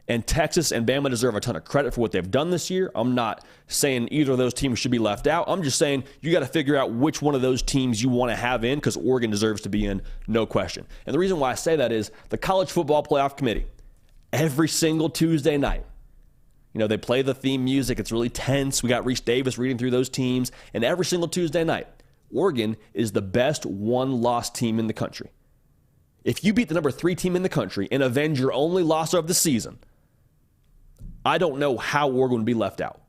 A: And Texas and Bama deserve a ton of credit for what they've done this year. I'm not saying either of those teams should be left out. I'm just saying you got to figure out which one of those teams you want to have in, because Oregon deserves to be in, no question. And the reason why I say that is the College Football Playoff Committee, every single Tuesday night, they play the theme music. It's really tense. We got Reese Davis reading through those teams. And every single Tuesday night, Oregon is the best one-loss team in the country. If you beat the number 3 team in the country and avenge your only loss of the season, I don't know how Oregon would be left out.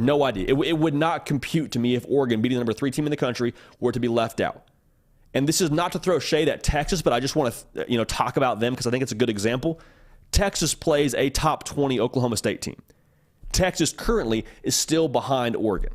A: No idea. It would not compute to me if Oregon, beating the number 3 team in the country, were to be left out. And this is not to throw shade at Texas, but I just want to talk about them because I think it's a good example. Texas plays a top 20 Oklahoma State team. Texas currently is still behind Oregon.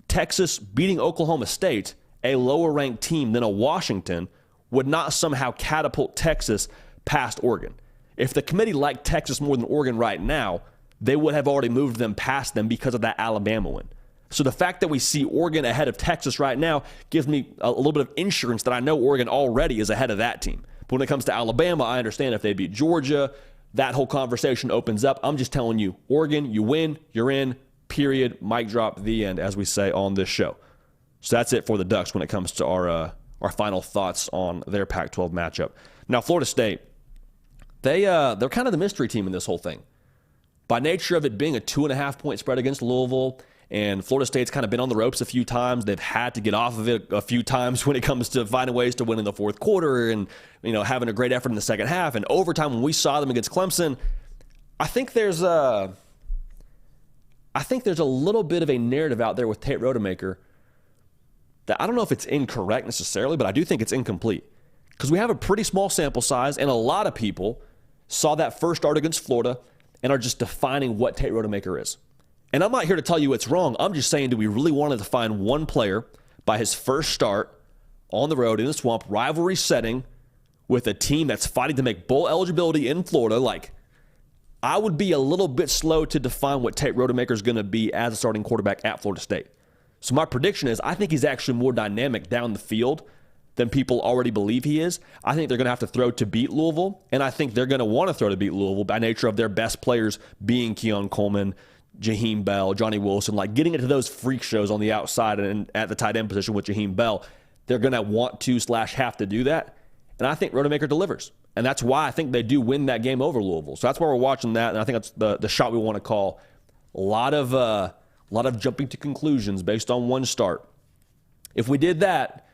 A: Texas beating Oklahoma State, a lower ranked team than a Washington, would not somehow catapult Texas past Oregon. If the committee liked Texas more than Oregon right now, they would have already moved them past them because of that Alabama win. So the fact that we see Oregon ahead of Texas right now gives me a little bit of insurance that I know Oregon already is ahead of that team. But when it comes to Alabama, I understand if they beat Georgia, that whole conversation opens up. I'm just telling you, Oregon, you win, you're in, period, mic drop, the end, as we say on this show. So that's it for the Ducks when it comes to our final thoughts on their Pac-12 matchup. Now, Florida State, they're kind of the mystery team in this whole thing. By nature of it being a 2.5-point spread against Louisville, and Florida State's kind of been on the ropes a few times. They've had to get off of it a few times when it comes to finding ways to win in the fourth quarter and, having a great effort in the second half. And overtime, when we saw them against Clemson, I think there's a little bit of a narrative out there with Tate Rodemaker that I don't know if it's incorrect necessarily, but I do think it's incomplete. Because we have a pretty small sample size, and a lot of people saw that first start against Florida and are just defining what Tate Rodemaker is. And I'm not here to tell you it's wrong. I'm just saying, do we really want to define one player by his first start on the road in the Swamp, rivalry setting, with a team that's fighting to make bowl eligibility in Florida? Like, I would be a little bit slow to define what Tate Rodemaker is going to be as a starting quarterback at Florida State. So my prediction is I think he's actually more dynamic down the field than people already believe he is. I think they're going to have to throw to beat Louisville, and I think they're going to want to throw to beat Louisville by nature of their best players being Keon Coleman, Jaheim Bell, Johnny Wilson, like getting into those freak shows on the outside and at the tight end position with Jaheim Bell. They're going to want to / have to do that. And I think Rodemaker delivers. And that's why I think they do win that game over Louisville. So that's why we're watching that. And I think that's the shot we want to call. A lot of jumping to conclusions based on one start. If we did that,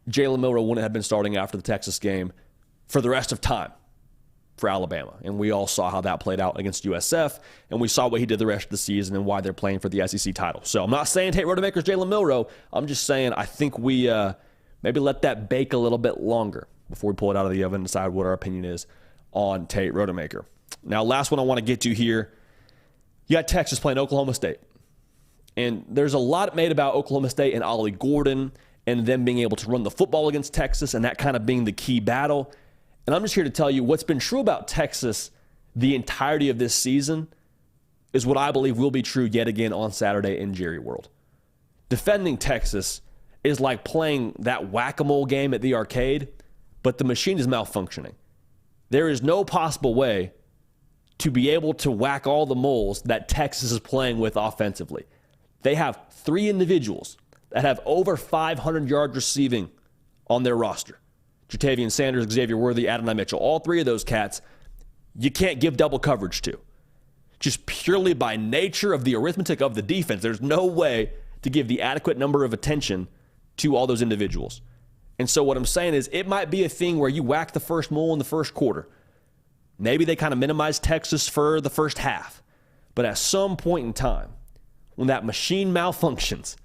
A: Jalen Milroe wouldn't have been starting after the Texas game for the rest of time for Alabama. And we all saw how that played out against USF, and we saw what he did the rest of the season and why they're playing for the SEC title. So I'm not saying Tate Rodemaker's Jalen Milroe. I'm just saying I think we maybe let that bake a little bit longer before we pull it out of the oven and decide what our opinion is on Tate Rodemaker. Now, last one I want to get to here. You got Texas playing Oklahoma State. And there's a lot made about Oklahoma State and Ollie Gordon and them being able to run the football against Texas and that kind of being the key battle. And I'm just here to tell you what's been true about Texas the entirety of this season is what I believe will be true yet again on Saturday in Jerry World. Defending Texas is like playing that whack-a-mole game at the arcade, but the machine is malfunctioning. There is no possible way to be able to whack all the moles that Texas is playing with offensively. They have 3 individuals that have over 500 yards receiving on their roster. Jatavian Sanders, Xavier Worthy, Adonai Mitchell. All 3 of those cats, you can't give double coverage to. Just purely by nature of the arithmetic of the defense, there's no way to give the adequate number of attention to all those individuals. And so what I'm saying is it might be a thing where you whack the first mole in the first quarter. Maybe they kind of minimize Texas for the first half. But at some point in time, when that machine malfunctions,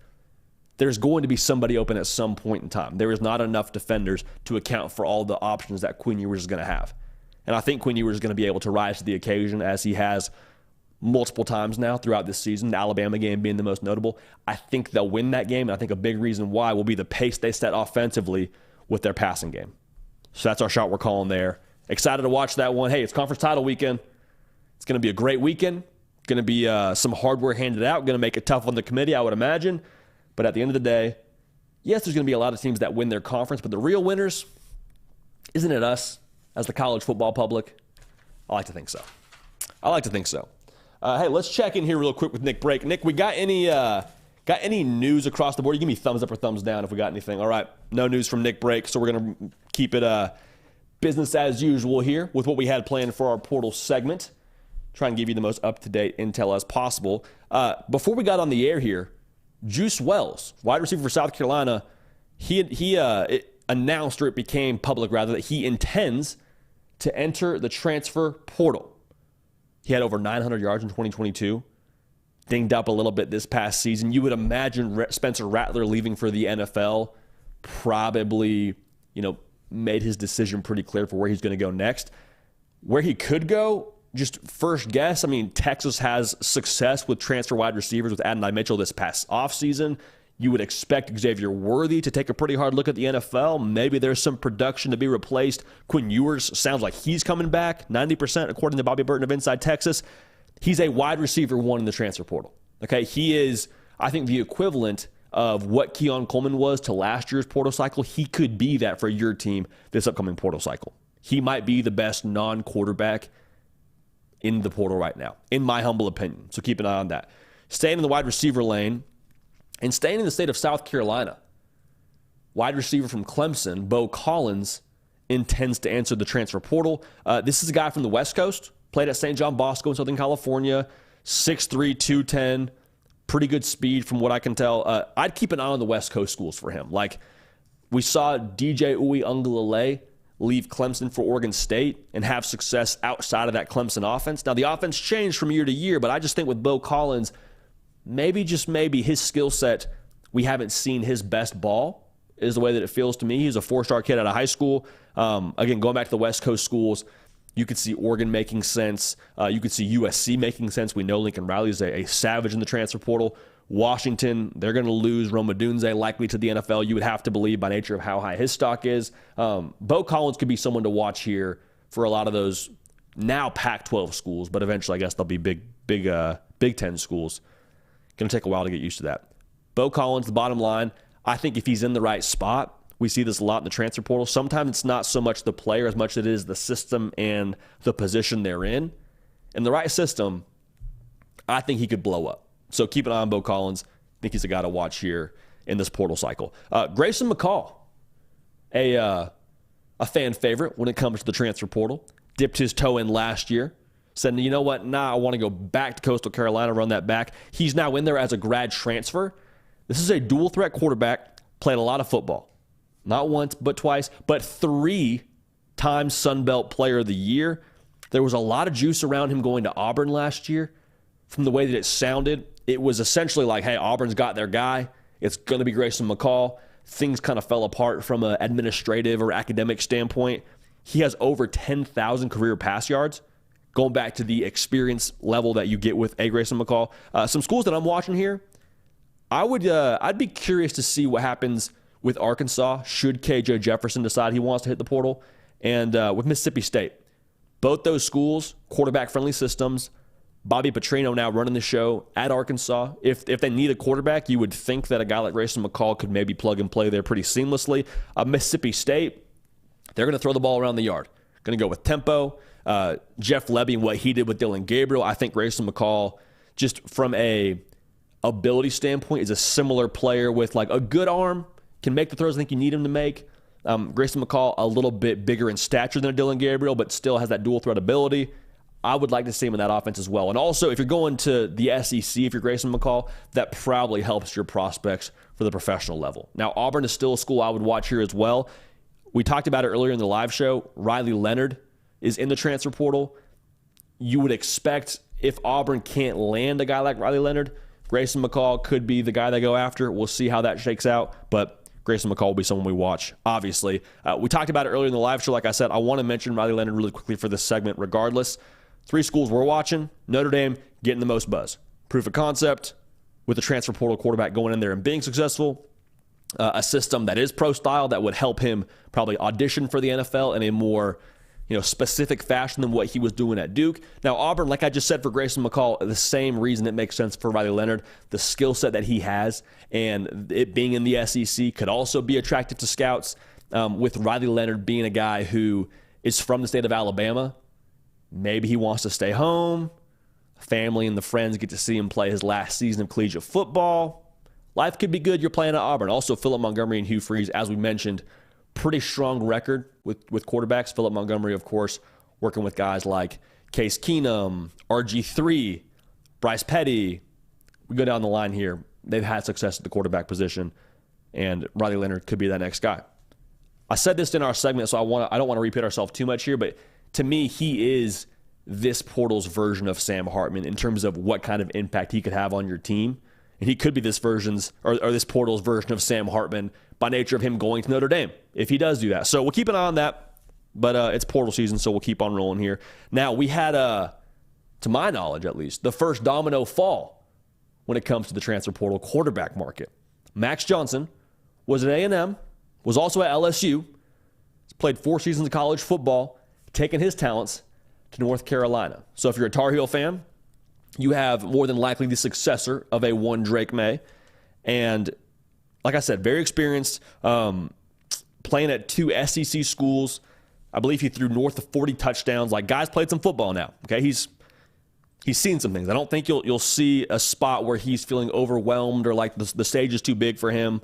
A: there's going to be somebody open at some point in time. There is not enough defenders to account for all the options that Quinn Ewers is going to have. And I think Quinn Ewers is going to be able to rise to the occasion as he has multiple times now throughout this season, the Alabama game being the most notable. I think they'll win that game, and I think a big reason why will be the pace they set offensively with their passing game. So that's our shot we're calling there. Excited to watch that one. Hey, it's conference title weekend. It's going to be a great weekend. Going to be some hardware handed out. Going to make it tough on the committee, I would imagine. But at the end of the day, yes, there's going to be a lot of teams that win their conference, but the real winners, isn't it us as the college football public? I like to think so. Hey, let's check in here real quick with Nick Brake. Nick, we got any news across the board? You give me thumbs up or thumbs down if we got anything. All right, no news from Nick Brake, so we're going to keep it business as usual here with what we had planned for our portal segment. Try and give you the most up-to-date intel as possible. Before we got on the air here, Juice Wells, wide receiver for South Carolina, he announced, or it became public rather, that he intends to enter the transfer portal. He had over 900 yards in 2022. dinged up a little bit this past season. You would imagine Spencer Rattler leaving for the NFL probably, made his decision pretty clear for where he's going to go next. Where he could go, just first guess, Texas has success with transfer wide receivers with Adonai Mitchell this past offseason. You would expect Xavier Worthy to take a pretty hard look at the NFL. Maybe there's some production to be replaced. Quinn Ewers sounds like he's coming back, 90% according to Bobby Burton of Inside Texas. He's a wide receiver one in the transfer portal. Okay, he is, I think, the equivalent of what Keon Coleman was to last year's portal cycle. He could be that for your team this upcoming portal cycle. He might be the best non-quarterback in the portal right now, in my humble opinion. So keep an eye on that. Staying in the wide receiver lane, and staying in the state of South Carolina, wide receiver from Clemson, Bo Collins, intends to answer the transfer portal. This is a guy from the West Coast, played at St. John Bosco in Southern California, 6'3", 210, pretty good speed from what I can tell. I'd keep an eye on the West Coast schools for him. Like, we saw DJ Uiagalelei leave Clemson for Oregon State and have success outside of that Clemson offense. Now, the offense changed from year to year, but I just think with Bo Collins, maybe, just maybe, his skill set, we haven't seen his best ball, is the way that it feels to me. He's a four-star kid out of high school. Again, going back to the West Coast schools, you could see Oregon making sense. You could see USC making sense. We know Lincoln Riley is a savage in the transfer portal. Washington, they're going to lose Rome Odunze likely to the NFL. You would have to believe by nature of how high his stock is. Bo Collins could be someone to watch here for a lot of those now Pac-12 schools, but eventually I guess they'll be Big Ten schools. Going to take a while to get used to that. Bo Collins, the bottom line, I think if he's in the right spot, we see this a lot in the transfer portal. Sometimes it's not so much the player as much as it is the system and the position they're in. In the right system, I think he could blow up. So keep an eye on Bo Collins. I think he's a guy to watch here in this portal cycle. Grayson McCall, a fan favorite when it comes to the transfer portal. Dipped his toe in last year. Said, you know what, I want to go back to Coastal Carolina, run that back. He's now in there as a grad transfer. This is a dual threat quarterback, played a lot of football. Not once, but twice, but 3 times Sun Belt Player of the Year. There was a lot of juice around him going to Auburn last year. From the way that it sounded, it was essentially like, hey, Auburn's got their guy. It's going to be Grayson McCall. Things kind of fell apart from an administrative or academic standpoint. He has over 10,000 career pass yards. Going back to the experience level that you get with a Grayson McCall. Some schools that I'm watching here, I'd be curious to see what happens with Arkansas should KJ Jefferson decide he wants to hit the portal, and with Mississippi State. Both those schools, quarterback-friendly systems. Bobby Petrino now running the show at Arkansas. If they need a quarterback, you would think that a guy like Grayson McCall could maybe plug and play there pretty seamlessly. Mississippi State, they're going to throw the ball around the yard. Going to go with tempo. Jeff Lebby and what he did with Dylan Gabriel. I think Grayson McCall, just from a ability standpoint, is a similar player with like a good arm, can make the throws I think you need him to make. Grayson McCall, a little bit bigger in stature than Dylan Gabriel, but still has that dual threat ability. I would like to see him in that offense as well. And also, if you're going to the SEC, if you're Grayson McCall, that probably helps your prospects for the professional level. Now, Auburn is still a school I would watch here as well. We talked about it earlier in the live show. Riley Leonard is in the transfer portal. You would expect if Auburn can't land a guy like Riley Leonard, Grayson McCall could be the guy they go after. We'll see how that shakes out, but Grayson McCall will be someone we watch, obviously. We talked about it earlier in the live show. Like I said, I want to mention Riley Leonard really quickly for this segment regardless. 3 schools we're watching. Notre Dame getting the most buzz. Proof of concept with the transfer portal quarterback going in there and being successful. A system that is pro-style that would help him probably audition for the NFL in a more specific fashion than what he was doing at Duke. Now, Auburn, like I just said for Grayson McCall, the same reason it makes sense for Riley Leonard, the skill set that he has, and it being in the SEC could also be attractive to scouts. With Riley Leonard being a guy who is from the state of Alabama, maybe he wants to stay home. Family and the friends get to see him play his last season of collegiate football. Life could be good. You're playing at Auburn. Also, Philip Montgomery and Hugh Freeze, as we mentioned, pretty strong record with quarterbacks. Philip Montgomery, of course, working with guys like Case Keenum, RG3, Bryce Petty. We go down the line here. They've had success at the quarterback position, and Riley Leonard could be that next guy. I said this in our segment, so I don't want to repeat ourselves too much here, but to me, he is this portal's version of Sam Hartman in terms of what kind of impact he could have on your team. And he could be this version's or this portal's version of Sam Hartman by nature of him going to Notre Dame if he does do that. So we'll keep an eye on that. But it's portal season, so we'll keep on rolling here. Now, we had, to my knowledge at least, the first domino fall when it comes to the transfer portal quarterback market. Max Johnson was at A&M, was also at LSU, played 4 seasons of college football, taking his talents to North Carolina. So if you're a Tar Heel fan, you have more than likely the successor of a one Drake May. And like I said, very experienced, playing at 2 SEC schools. I believe he threw north of 40 touchdowns. Like, guys played some football now. Okay, he's seen some things. I don't think you'll see a spot where he's feeling overwhelmed or like the stage is too big for him.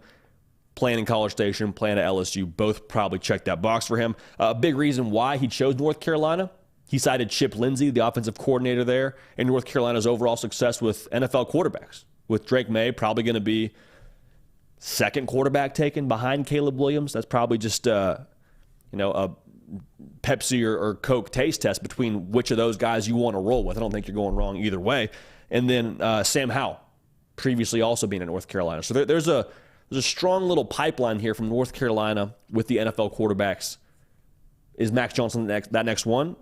A: Playing in College Station, playing at LSU, both probably check that box for him. A big reason why he chose North Carolina, he cited Chip Lindsey, the offensive coordinator there, and North Carolina's overall success with NFL quarterbacks. With Drake May probably going to be second quarterback taken behind Caleb Williams. That's probably just a Pepsi or Coke taste test between which of those guys you want to roll with. I don't think you're going wrong either way. And then Sam Howell, previously also being in North Carolina. So there's a strong little pipeline here from North Carolina with the NFL quarterbacks. Is Max Johnson that next one?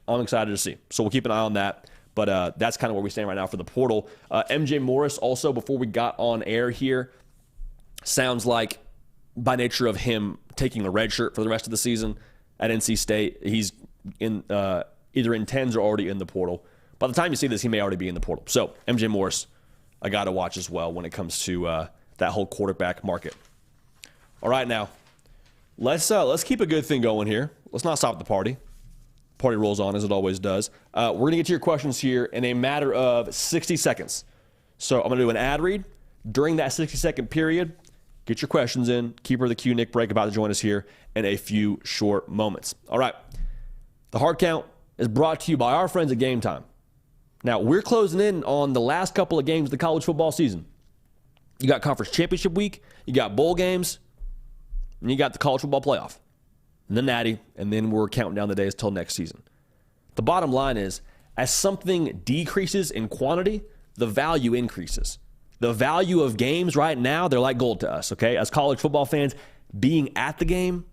A: I'm excited to see. So we'll keep an eye on that. But that's kind of where we stand right now for the portal. MJ Morris also, before we got on air here, sounds like by nature of him taking a red shirt for the rest of the season at NC State, he's in either intends or already in the portal. By the time you see this, he may already be in the portal. So MJ Morris, I got to watch as well when it comes to that whole quarterback market. All right, now let's keep a good thing going here. Let's not stop the party. Party rolls on as it always does. We're going to get to your questions here in a matter of 60 seconds. So I'm going to do an ad read. During that 60-second period, get your questions in. Keeper of the Q, Nick Brake, about to join us here in a few short moments. All right. The Hard Count is brought to you by our friends at Game Time. Now, we're closing in on the last couple of games of the college football season. You got Conference Championship Week, you got bowl games, and you got the college football playoff, and the Natty, and then we're counting down the days till next season. The bottom line is, as something decreases in quantity, the value increases. The value of games right now, they're like gold to us, okay? As college football fans, being at the game,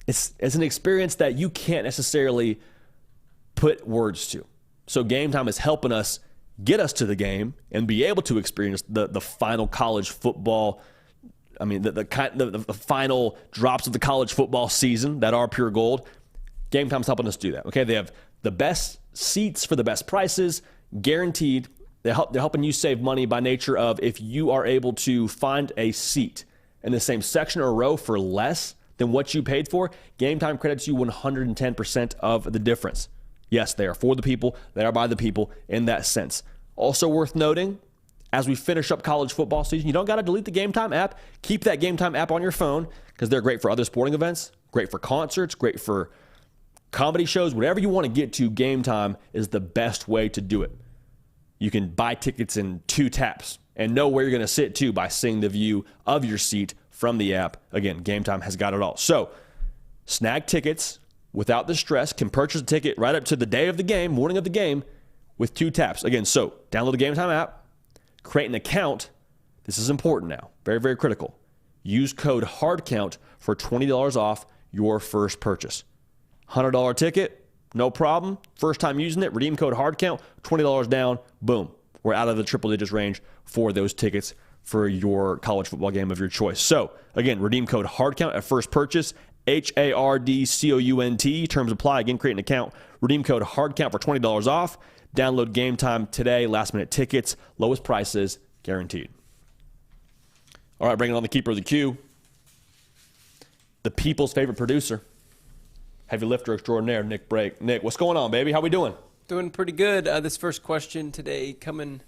A: it's an experience that you can't necessarily put words to. So Game Time is helping us get us to the game and be able to experience the final college football, the final drops of the college football season that are pure gold. Game Time's helping us do that, okay? They have the best seats for the best prices, guaranteed. They're helping you save money by nature of if you are able to find a seat in the same section or row for less than what you paid for, Game Time credits you 110% of the difference. Yes, they are for the people. They are by the people in that sense. Also worth noting, as we finish up college football season, you don't got to delete the Game Time app. Keep that Game Time app on your phone because they're great for other sporting events, great for concerts, great for comedy shows. Whatever you want to get to, Game Time is the best way to do it. You can buy tickets in 2 taps and know where you're going to sit too by seeing the view of your seat from the app. Again, Game Time has got it all. So snag tickets without the stress, can purchase a ticket right up to the day of the game, morning of the game, with 2 taps. Again, so download the Game Time app, create an account. This is important now. Very, very critical. Use code HARDCOUNT for $20 off your first purchase. $100 ticket, no problem. First time using it, redeem code HARDCOUNT, $20 down, boom. We're out of the triple digits range for those tickets for your college football game of your choice. So, again, redeem code HARDCOUNT at first purchase, HARDCOUNT. Terms apply. Again, create an account. Redeem code HARDCOUNT for $20 off. Download Game Time today. Last minute tickets. Lowest prices guaranteed. All right, bringing on the keeper of the queue. The people's favorite producer. Heavy lifter extraordinaire, Nick Brake. Nick, what's going on, baby? How we doing?
B: Doing pretty good. This first question today coming,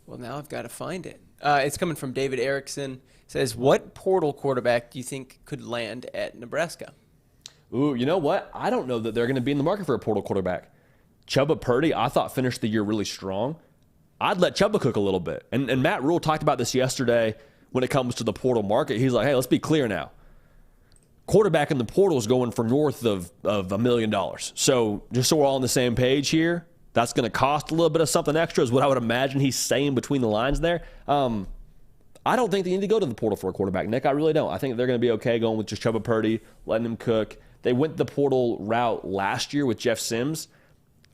B: well, now I've got to find it. It's coming from David Erickson. Says, what portal quarterback do you think could land at Nebraska?
A: Ooh, you know what? I don't know that they're going to be in the market for a portal quarterback. Chubba Purdy, I thought finished the year really strong. I'd let Chubba cook a little bit. And Matt Rule talked about this yesterday when it comes to the portal market. He's like, hey, let's be clear now. quarterback in the portal is going for north of $1 million. So just so we're all on the same page here, that's going to cost a little bit of something extra is what I would imagine he's saying between the lines there. I don't think they need to go to the portal for a quarterback, Nick. I really don't. I think they're going to be okay going with just Chubba Purdy, letting him cook. They went the portal route last year with Jeff Sims.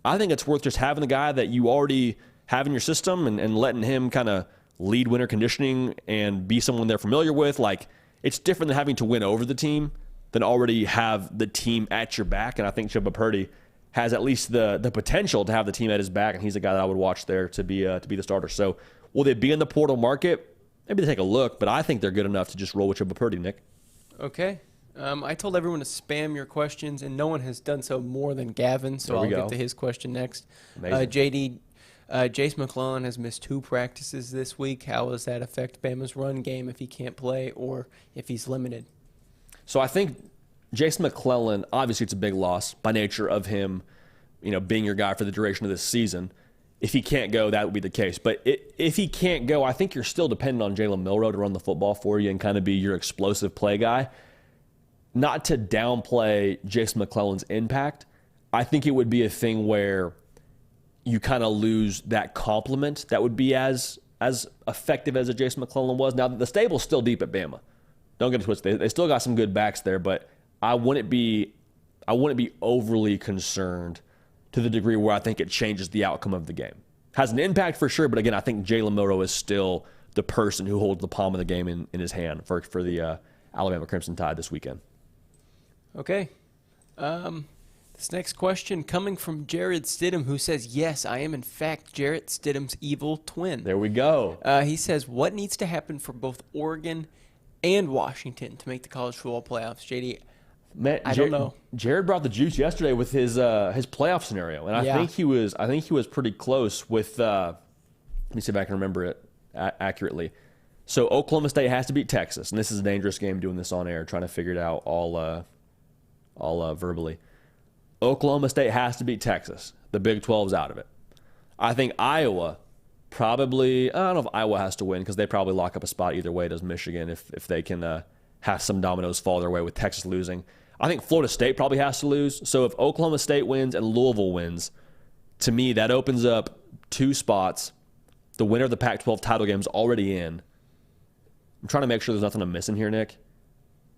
A: I think it's worth just having the guy that you already have in your system and letting him kind of lead winter conditioning and be someone they're familiar with. Like, it's different than having to win over the team than already have the team at your back. And I think Chubba Purdy has at least the potential to have the team at his back, and he's a guy that I would watch there to be the starter. So will they be in the portal market? Maybe they take a look, but I think they're good enough to just roll with Chubba Purdy, Nick.
B: Okay. I told everyone to spam your questions, and no one has done so more than Gavin, so I'll get to his question next. JD, Jace McClellan has missed 2 practices this week. How does that affect Bama's run game if he can't play or if he's limited?
A: So I think Jace McClellan, obviously it's a big loss by nature of him, being your guy for the duration of this season. If he can't go, that would be the case. But if he can't go, I think you're still dependent on Jalen Milroe to run the football for you and kind of be your explosive play guy. Not to downplay Jason McClellan's impact, I think it would be a thing where you kind of lose that complement that would be as effective as a Jason McClellan was. Now, the stable's still deep at Bama. Don't get it twisted. They still got some good backs there, but I wouldn't be overly concerned to the degree where I think it changes the outcome of the game. Has an impact for sure, but again, I think Jalen Milroe is still the person who holds the palm of the game in his hand for the Alabama Crimson Tide this weekend.
B: Okay. This next question coming from Jared Stidham, who says, yes, I am in fact Jarrett Stidham's evil twin.
A: There we go.
B: He says, what needs to happen for both Oregon and Washington to make the college football playoffs? JD,
A: Man,
B: I don't know.
A: Jared brought the juice yesterday with his playoff scenario, and I think he was pretty close with. Let me see if I can remember it accurately. So Oklahoma State has to beat Texas, and this is a dangerous game doing this on air, trying to figure it out all verbally. Oklahoma State has to beat Texas. The Big 12's out of it. I think Iowa probably. I don't know if Iowa has to win because they probably lock up a spot either way. Does Michigan if they can have some dominoes fall their way with Texas losing? I think Florida State probably has to lose. So if Oklahoma State wins and Louisville wins, to me, that opens up 2 spots. The winner of the Pac-12 title game is already in. I'm trying to make sure there's nothing I'm missing here, Nick.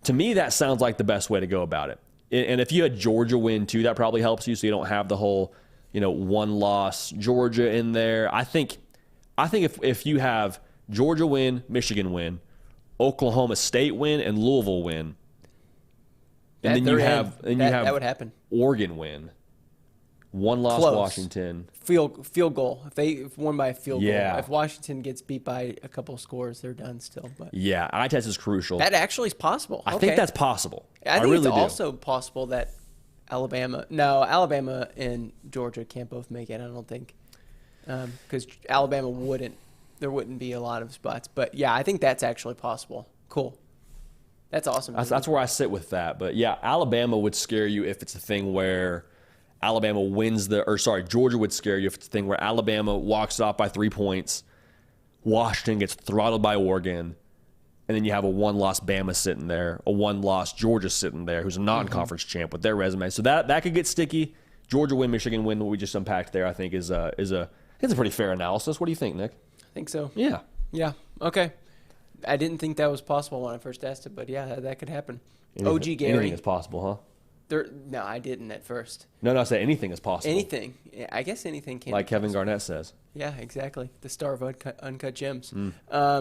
A: To me, that sounds like the best way to go about it. And if you had Georgia win, too, that probably helps you so you don't have the whole, 1-loss Georgia in there. I think if you have Georgia win, Michigan win, Oklahoma State win, and Louisville win, and then you have
B: that would happen.
A: Oregon win, 1-loss
B: Close.
A: Washington.
B: Field goal. If won by a field goal.
A: Yeah.
B: If Washington gets beat by a couple of scores, they're done still. But
A: Yeah, eye test is crucial.
B: that actually is possible.
A: I think that's possible.
B: I think
A: really
B: it's
A: do.
B: also possible that Alabama and Georgia can't both make it, I don't think. Because Alabama there wouldn't be a lot of spots. But yeah, I think that's actually possible. Cool. That's awesome.
A: That's where I sit with that. But yeah, Alabama would scare you if it's a thing where Georgia would scare you if it's a thing where Alabama walks off by 3 points, Washington gets throttled by Oregon, and then you have a 1-loss Bama sitting there, a 1-loss Georgia sitting there, who's a non-conference champ with their resume. So that could get sticky. Georgia win, Michigan win, what we just unpacked there, I think is a pretty fair analysis. What do you think, Nick?
B: I think so.
A: Yeah.
B: Yeah. Okay. I didn't think that was possible when I first asked it, but yeah, that could happen. OG Gary.
A: Anything is possible, huh?
B: No, I didn't at first.
A: No, I say anything is possible.
B: Anything. I guess anything can.
A: Like
B: be
A: Kevin
B: possible.
A: Garnett says.
B: Yeah, exactly. The star of Uncut Gems.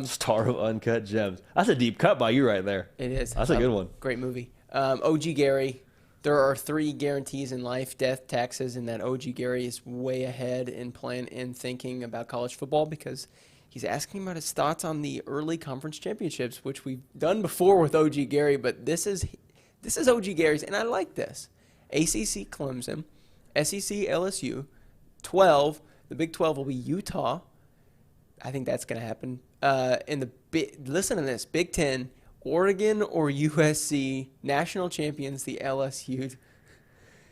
A: Star of Uncut Gems. That's a deep cut by you right there.
B: It is.
A: That's a good one.
B: Great movie. OG Gary. There are 3 guarantees in life: death, taxes, and that OG Gary is way ahead in plan in thinking about college football because he's asking about his thoughts on the early conference championships, which we've done before with OG Gary, but this is OG Gary's, and I like this. ACC Clemson, SEC LSU, 12. The Big 12 will be Utah. I think that's going to happen. Listen to this: Big 10, Oregon or USC, national champions, the LSU.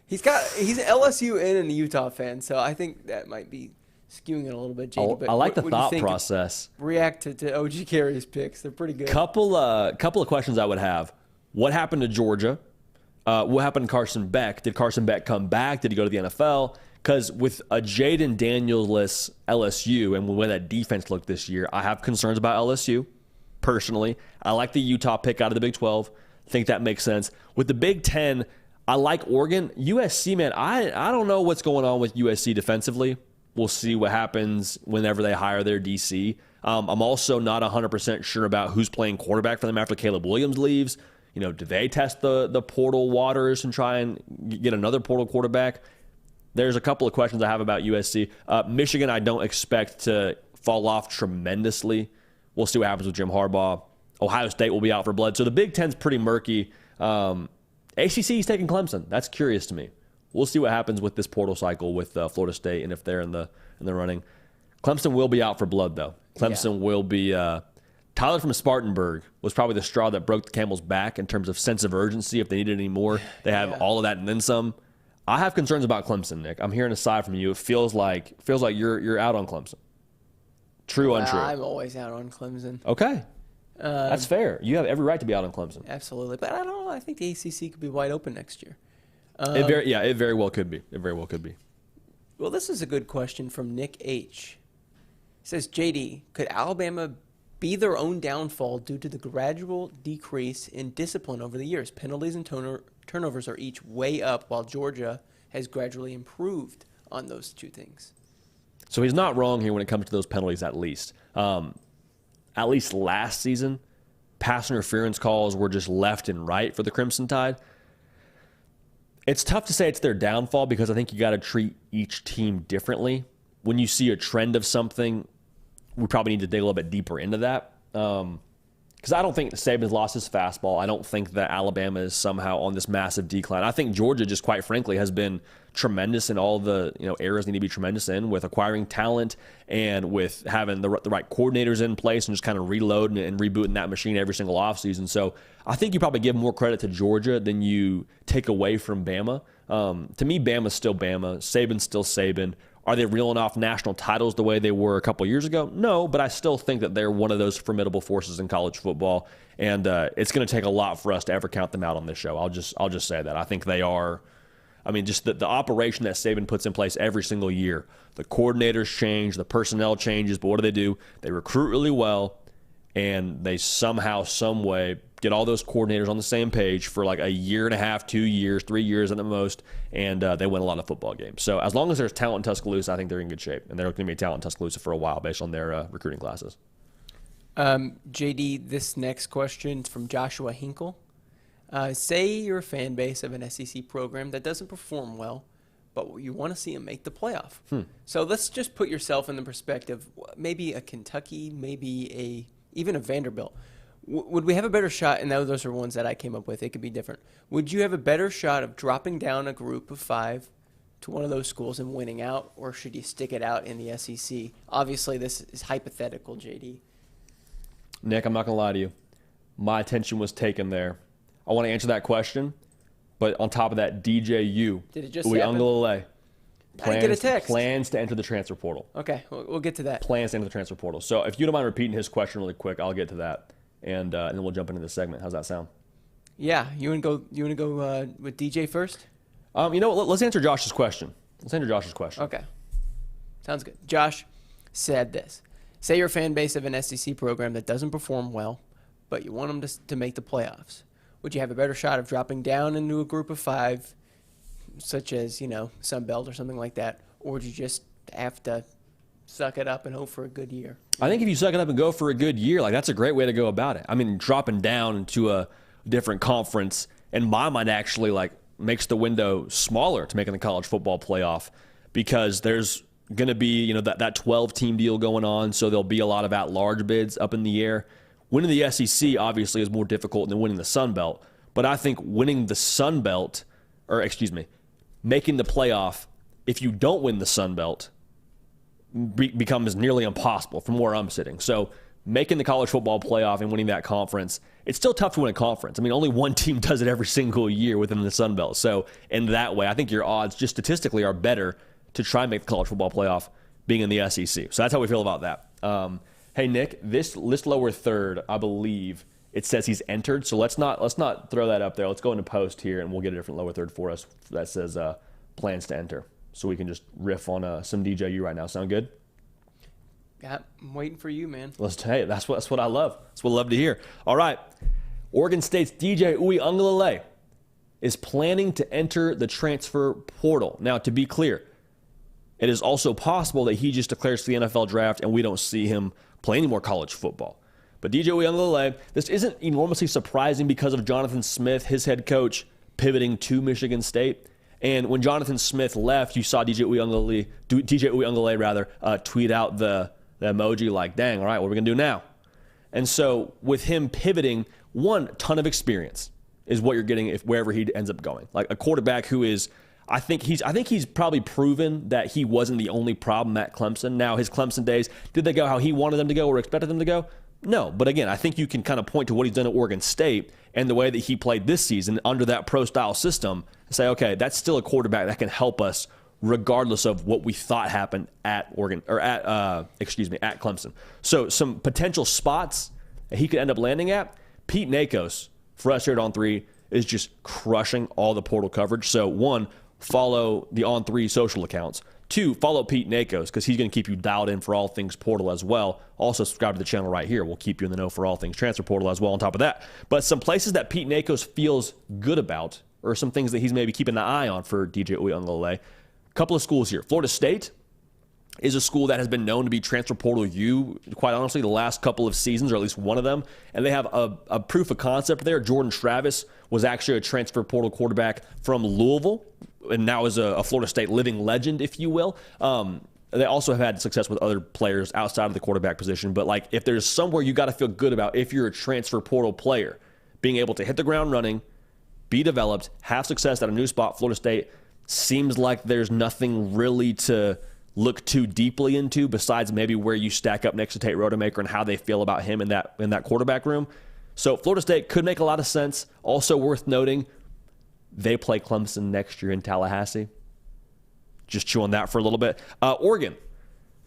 B: He's an LSU and a Utah fan, so I think that might be skewing it a little bit, JD. But
A: I like the
B: what
A: thought
B: do you think?
A: process.
B: React to OG Gary's picks; they're pretty good.
A: Couple of questions I would have. what happened to Georgia? What happened to Carson Beck? Did Carson Beck come back? Did he go to the NFL? Because with a Jaden Daniels-less LSU and the way that defense looked this year, I have concerns about LSU personally. I like the Utah pick out of the Big 12. Think that makes sense. With the Big 10, I like Oregon. USC, man, I don't know what's going on with USC defensively. We'll see what happens whenever they hire their DC. I'm also not 100% sure about who's playing quarterback for them after Caleb Williams leaves. Do they test the portal waters and try and get another portal quarterback? There's a couple of questions I have about USC. Michigan, I don't expect to fall off tremendously. We'll see what happens with Jim Harbaugh. Ohio State will be out for blood. So the Big Ten's pretty murky. ACC is taking Clemson. That's curious to me. We'll see what happens with this portal cycle with Florida State and if they're in the running. Clemson will be out for blood, though. Clemson will be. Tyler from Spartanburg was probably the straw that broke the camel's back in terms of sense of urgency. If they needed any more, they have all of that and then some. I have concerns about Clemson, Nick. I'm hearing a side from you. It feels like you're out on Clemson. True, untrue?
B: I'm always out on Clemson.
A: Okay. That's fair. You have every right to be out on Clemson.
B: Absolutely. But I don't know. I think the ACC could be wide open next year.
A: It very well could be. It very well could be.
B: Well, this is a good question from Nick H. He says, JD, could Alabama be their own downfall due to the gradual decrease in discipline over the years? Penalties and turnovers are each way up, while Georgia has gradually improved on those two things.
A: So he's not wrong here when it comes to those penalties, at least. At least last season, pass interference calls were just left and right for the Crimson Tide. It's tough to say it's their downfall because I think you got to treat each team differently. When you see a trend of something, we probably need to dig a little bit deeper into that. Because I don't think Saban's lost his fastball. I don't think that Alabama is somehow on this massive decline. I think Georgia just, quite frankly, has been tremendous in all the areas they need to be tremendous in, with acquiring talent and with having the right coordinators in place and just kind of reloading and rebooting that machine every single offseason. So I think you probably give more credit to Georgia than you take away from Bama. To me, Bama's still Bama. Saban's still Saban. Are they reeling off national titles the way they were a couple years ago? No, but I still think that they're one of those formidable forces in college football, and it's going to take a lot for us to ever count them out on this show. I'll just say that. I think they are. I mean, just the operation that Saban puts in place every single year. The coordinators change, the personnel changes, but what do? They recruit really well, and they somehow, some way, get all those coordinators on the same page for like a year and a half, 2 years, 3 years at the most, and they win a lot of football games. So as long as there's talent in Tuscaloosa, I think they're in good shape, and they're going to be talent in Tuscaloosa for a while based on their recruiting classes.
B: JD, this next question is from Joshua Hinkle. Say you're a fan base of an SEC program that doesn't perform well, but you want to see them make the playoff. So let's just put yourself in the perspective, maybe a Kentucky, maybe even a Vanderbilt. Would we have a better shot, and those are ones that I came up with, it could be different. Would you have a better shot of dropping down a group of 5 to one of those schools and winning out, or should you stick it out in the SEC? Obviously, this is hypothetical, JD.
A: Nick, I'm not going to lie to you. My attention was taken there. I want to answer that question, but on top of that, DJU.
B: Did it just
A: Uiagalelei.
B: I didn't get a text.
A: Plans to enter the transfer portal.
B: Okay, we'll get to that.
A: Plans to enter the transfer portal. So if you don't mind repeating his question really quick, I'll get to that. And then we'll jump into the segment. How's that sound?
B: Yeah, you want to go with DJ first?
A: You know what? Let's answer Josh's question.
B: Okay, sounds good. Josh said this: say you're a fan base of an SEC program that doesn't perform well, but you want them to make the playoffs. Would you have a better shot of dropping down into a group of 5, such as Sun Belt or something like that, or would you just have to suck it up and hope for a good year?
A: I think if you suck it up and go for a good year, that's a great way to go about it. I mean, dropping down into a different conference, in my mind, actually makes the window smaller to making the college football playoff, because there's going to be that 12-team deal going on, so there'll be a lot of at-large bids up in the air. Winning the SEC obviously is more difficult than winning the Sun Belt, but I think winning the Sun Belt, making the playoff, if you don't win the Sun Belt, becomes nearly impossible from where I'm sitting. So making the college football playoff and winning that conference, it's still tough to win a conference. I mean, only one team does it every single year within the Sun Belt. So in that way, I think your odds just statistically are better to try and make the college football playoff being in the SEC. So that's how we feel about that. Hey, Nick, this lower third, I believe, it says he's entered. So let's not throw that up there. Let's go into post here, and we'll get a different lower third for us that says plans to enter. So we can just riff on some DJU right now. Sound good?
B: Yeah, I'm waiting for you, man.
A: Hey, that's what I love. That's what I love to hear. All right. Oregon State's DJ Uiagalelei is planning to enter the transfer portal. Now, to be clear, it is also possible that he just declares to the NFL draft and we don't see him play any more college football. But DJ Uiagalelei, this isn't enormously surprising because of Jonathan Smith, his head coach, pivoting to Michigan State. And when Jonathan Smith left, you saw DJ Uiagalelei tweet out the emoji like, dang, all right, what are we going to do now? And so with him pivoting, one ton of experience is what you're getting if wherever he ends up going. Like a quarterback who is, I think he's probably proven that he wasn't the only problem at Clemson. Now, his Clemson days, did they go how he wanted them to go or expected them to go? No. But again, I think you can kind of point to what he's done at Oregon State and the way that he played this season under that pro-style system and say, okay, that's still a quarterback that can help us regardless of what we thought happened at Oregon or at Clemson. So some potential spots that he could end up landing at. Pete Nakos, frustrated on 3, is just crushing all the portal coverage. So 1, follow the On 3 social accounts. 2, follow Pete Nakos because he's going to keep you dialed in for all things portal as well. Also subscribe to the channel right here. We'll keep you in the know for all things transfer portal as well on top of that. But some places that Pete Nakos feels good about or some things that he's maybe keeping an eye on for DJ Uiagalelei. Couple of schools here. Florida State is a school that has been known to be transfer portal U, quite honestly, the last couple of seasons, or at least one of them. And they have a proof of concept there. Jordan Travis was actually a transfer portal quarterback from Louisville, and now is a Florida State living legend, if you will. They also have had success with other players outside of the quarterback position. But like, if there's somewhere you got to feel good about if you're a transfer portal player, being able to hit the ground running, be developed, have success at a new spot, Florida State seems like there's nothing really to look too deeply into besides maybe where you stack up next to Tate Rodemaker and how they feel about him in that quarterback room. So Florida State could make a lot of sense. Also worth noting, they play Clemson next year in Tallahassee. Just chew on that for a little bit. Oregon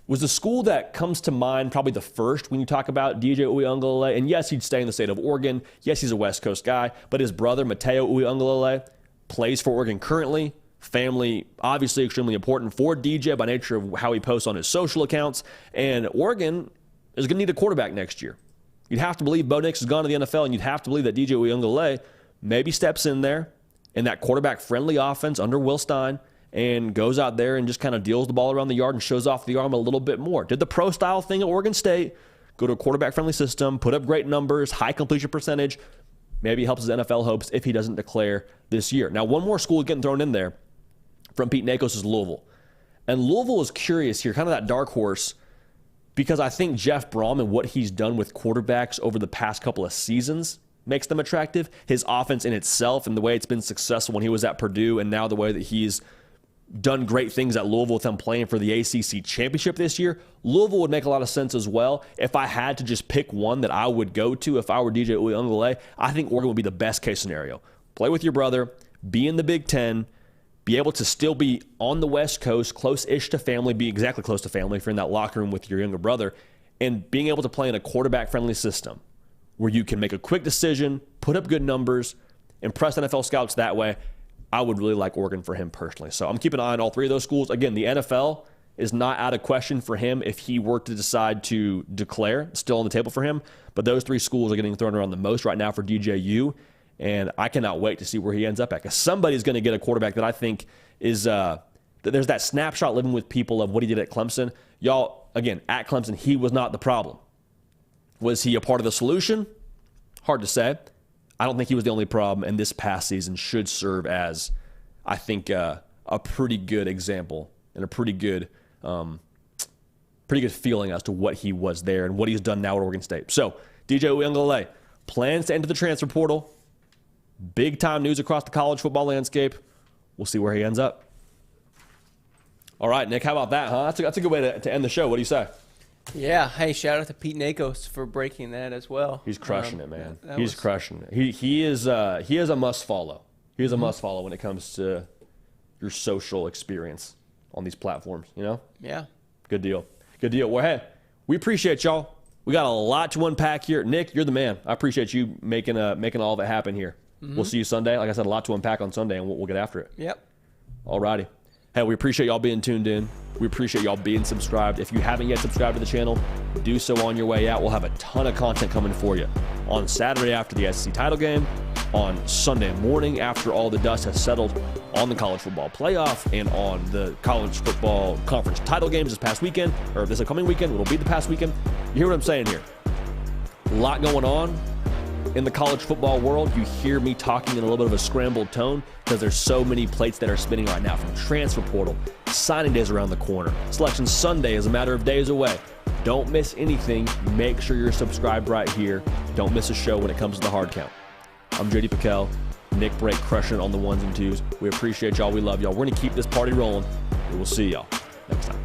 A: was the school that comes to mind probably the first when you talk about DJ Uiagalelei. And yes, he'd stay in the state of Oregon. Yes, he's a West Coast guy. But his brother, Mateo Uiagalelei, plays for Oregon currently. Family, obviously extremely important for DJ by nature of how he posts on his social accounts. And Oregon is going to need a quarterback next year. You'd have to believe Bo Nix has gone to the NFL, and you'd have to believe that DJ Uiagalelei maybe steps in there in that quarterback-friendly offense under Will Stein and goes out there and just kind of deals the ball around the yard and shows off the arm a little bit more. Did the pro-style thing at Oregon State, go to a quarterback-friendly system, put up great numbers, high completion percentage. Maybe helps his NFL hopes if he doesn't declare this year. Now, one more school getting thrown in there from Pete Nakos is Louisville. And Louisville is curious here, kind of that dark horse, because I think Jeff Brom and what he's done with quarterbacks over the past couple of seasons makes them attractive. His offense in itself and the way it's been successful when he was at Purdue and now the way that he's done great things at Louisville with them playing for the ACC championship this year. Louisville would make a lot of sense as well. If I had to just pick one that I would go to if I were DJ Uiagalelei, I think Oregon would be the best case scenario. Play with your brother, be in the Big Ten, be able to still be on the West Coast, close-ish to family, be exactly close to family if you're in that locker room with your younger brother, and being able to play in a quarterback-friendly system where you can make a quick decision, put up good numbers, impress NFL scouts that way. I would really like Oregon for him personally. So I'm keeping an eye on all 3 of those schools. Again, the NFL is not out of question for him if he were to decide to declare. It's still on the table for him. But those 3 schools are getting thrown around the most right now for DJU. And I cannot wait to see where he ends up at. Because somebody's going to get a quarterback that I think is there's that snapshot living with people of what he did at Clemson. Y'all, again, at Clemson, he was not the problem. Was he a part of the solution? Hard to say. I don't think he was the only problem, and this past season should serve as, I think, a pretty good example and a pretty good feeling as to what he was there and what he's done now at Oregon State. So, DJ Uiagalelei plans to enter the transfer portal. Big-time news across the college football landscape. We'll see where he ends up. All right, Nick, how about that, huh? That's a good way to end the show. What do you say?
B: Yeah. Hey, shout out to Pete Nakos for breaking that as well.
A: He's crushing it, man. He's crushing it. He is a must follow. He is a must follow when it comes to your social experience on these platforms, you know?
B: Yeah.
A: Good deal. Good deal. Well, hey, we appreciate y'all. We got a lot to unpack here. Nick, you're the man. I appreciate you making all of it happen here. We'll see you Sunday. Like I said, a lot to unpack on Sunday, and we'll get after it.
B: Yep.
A: All righty. Hey, we appreciate y'all being tuned in. We appreciate y'all being subscribed. If you haven't yet subscribed to the channel, do so on your way out. We'll have a ton of content coming for you on Saturday after the SEC title game, on Sunday morning after all the dust has settled on the college football playoff, and on the college football conference title games this past weekend, or this upcoming weekend. It'll be the past weekend. You hear what I'm saying here? A lot going on in the college football world. You hear me talking in a little bit of a scrambled tone because there's so many plates that are spinning right now, from transfer portal, signing days around the corner. Selection Sunday is a matter of days away. Don't miss anything. Make sure you're subscribed right here. Don't miss a show when it comes to the hard count. I'm JD Pickell. Nick Brake crushing it on the ones and twos. We appreciate y'all. We love y'all. We're going to keep this party rolling. We will see y'all next time.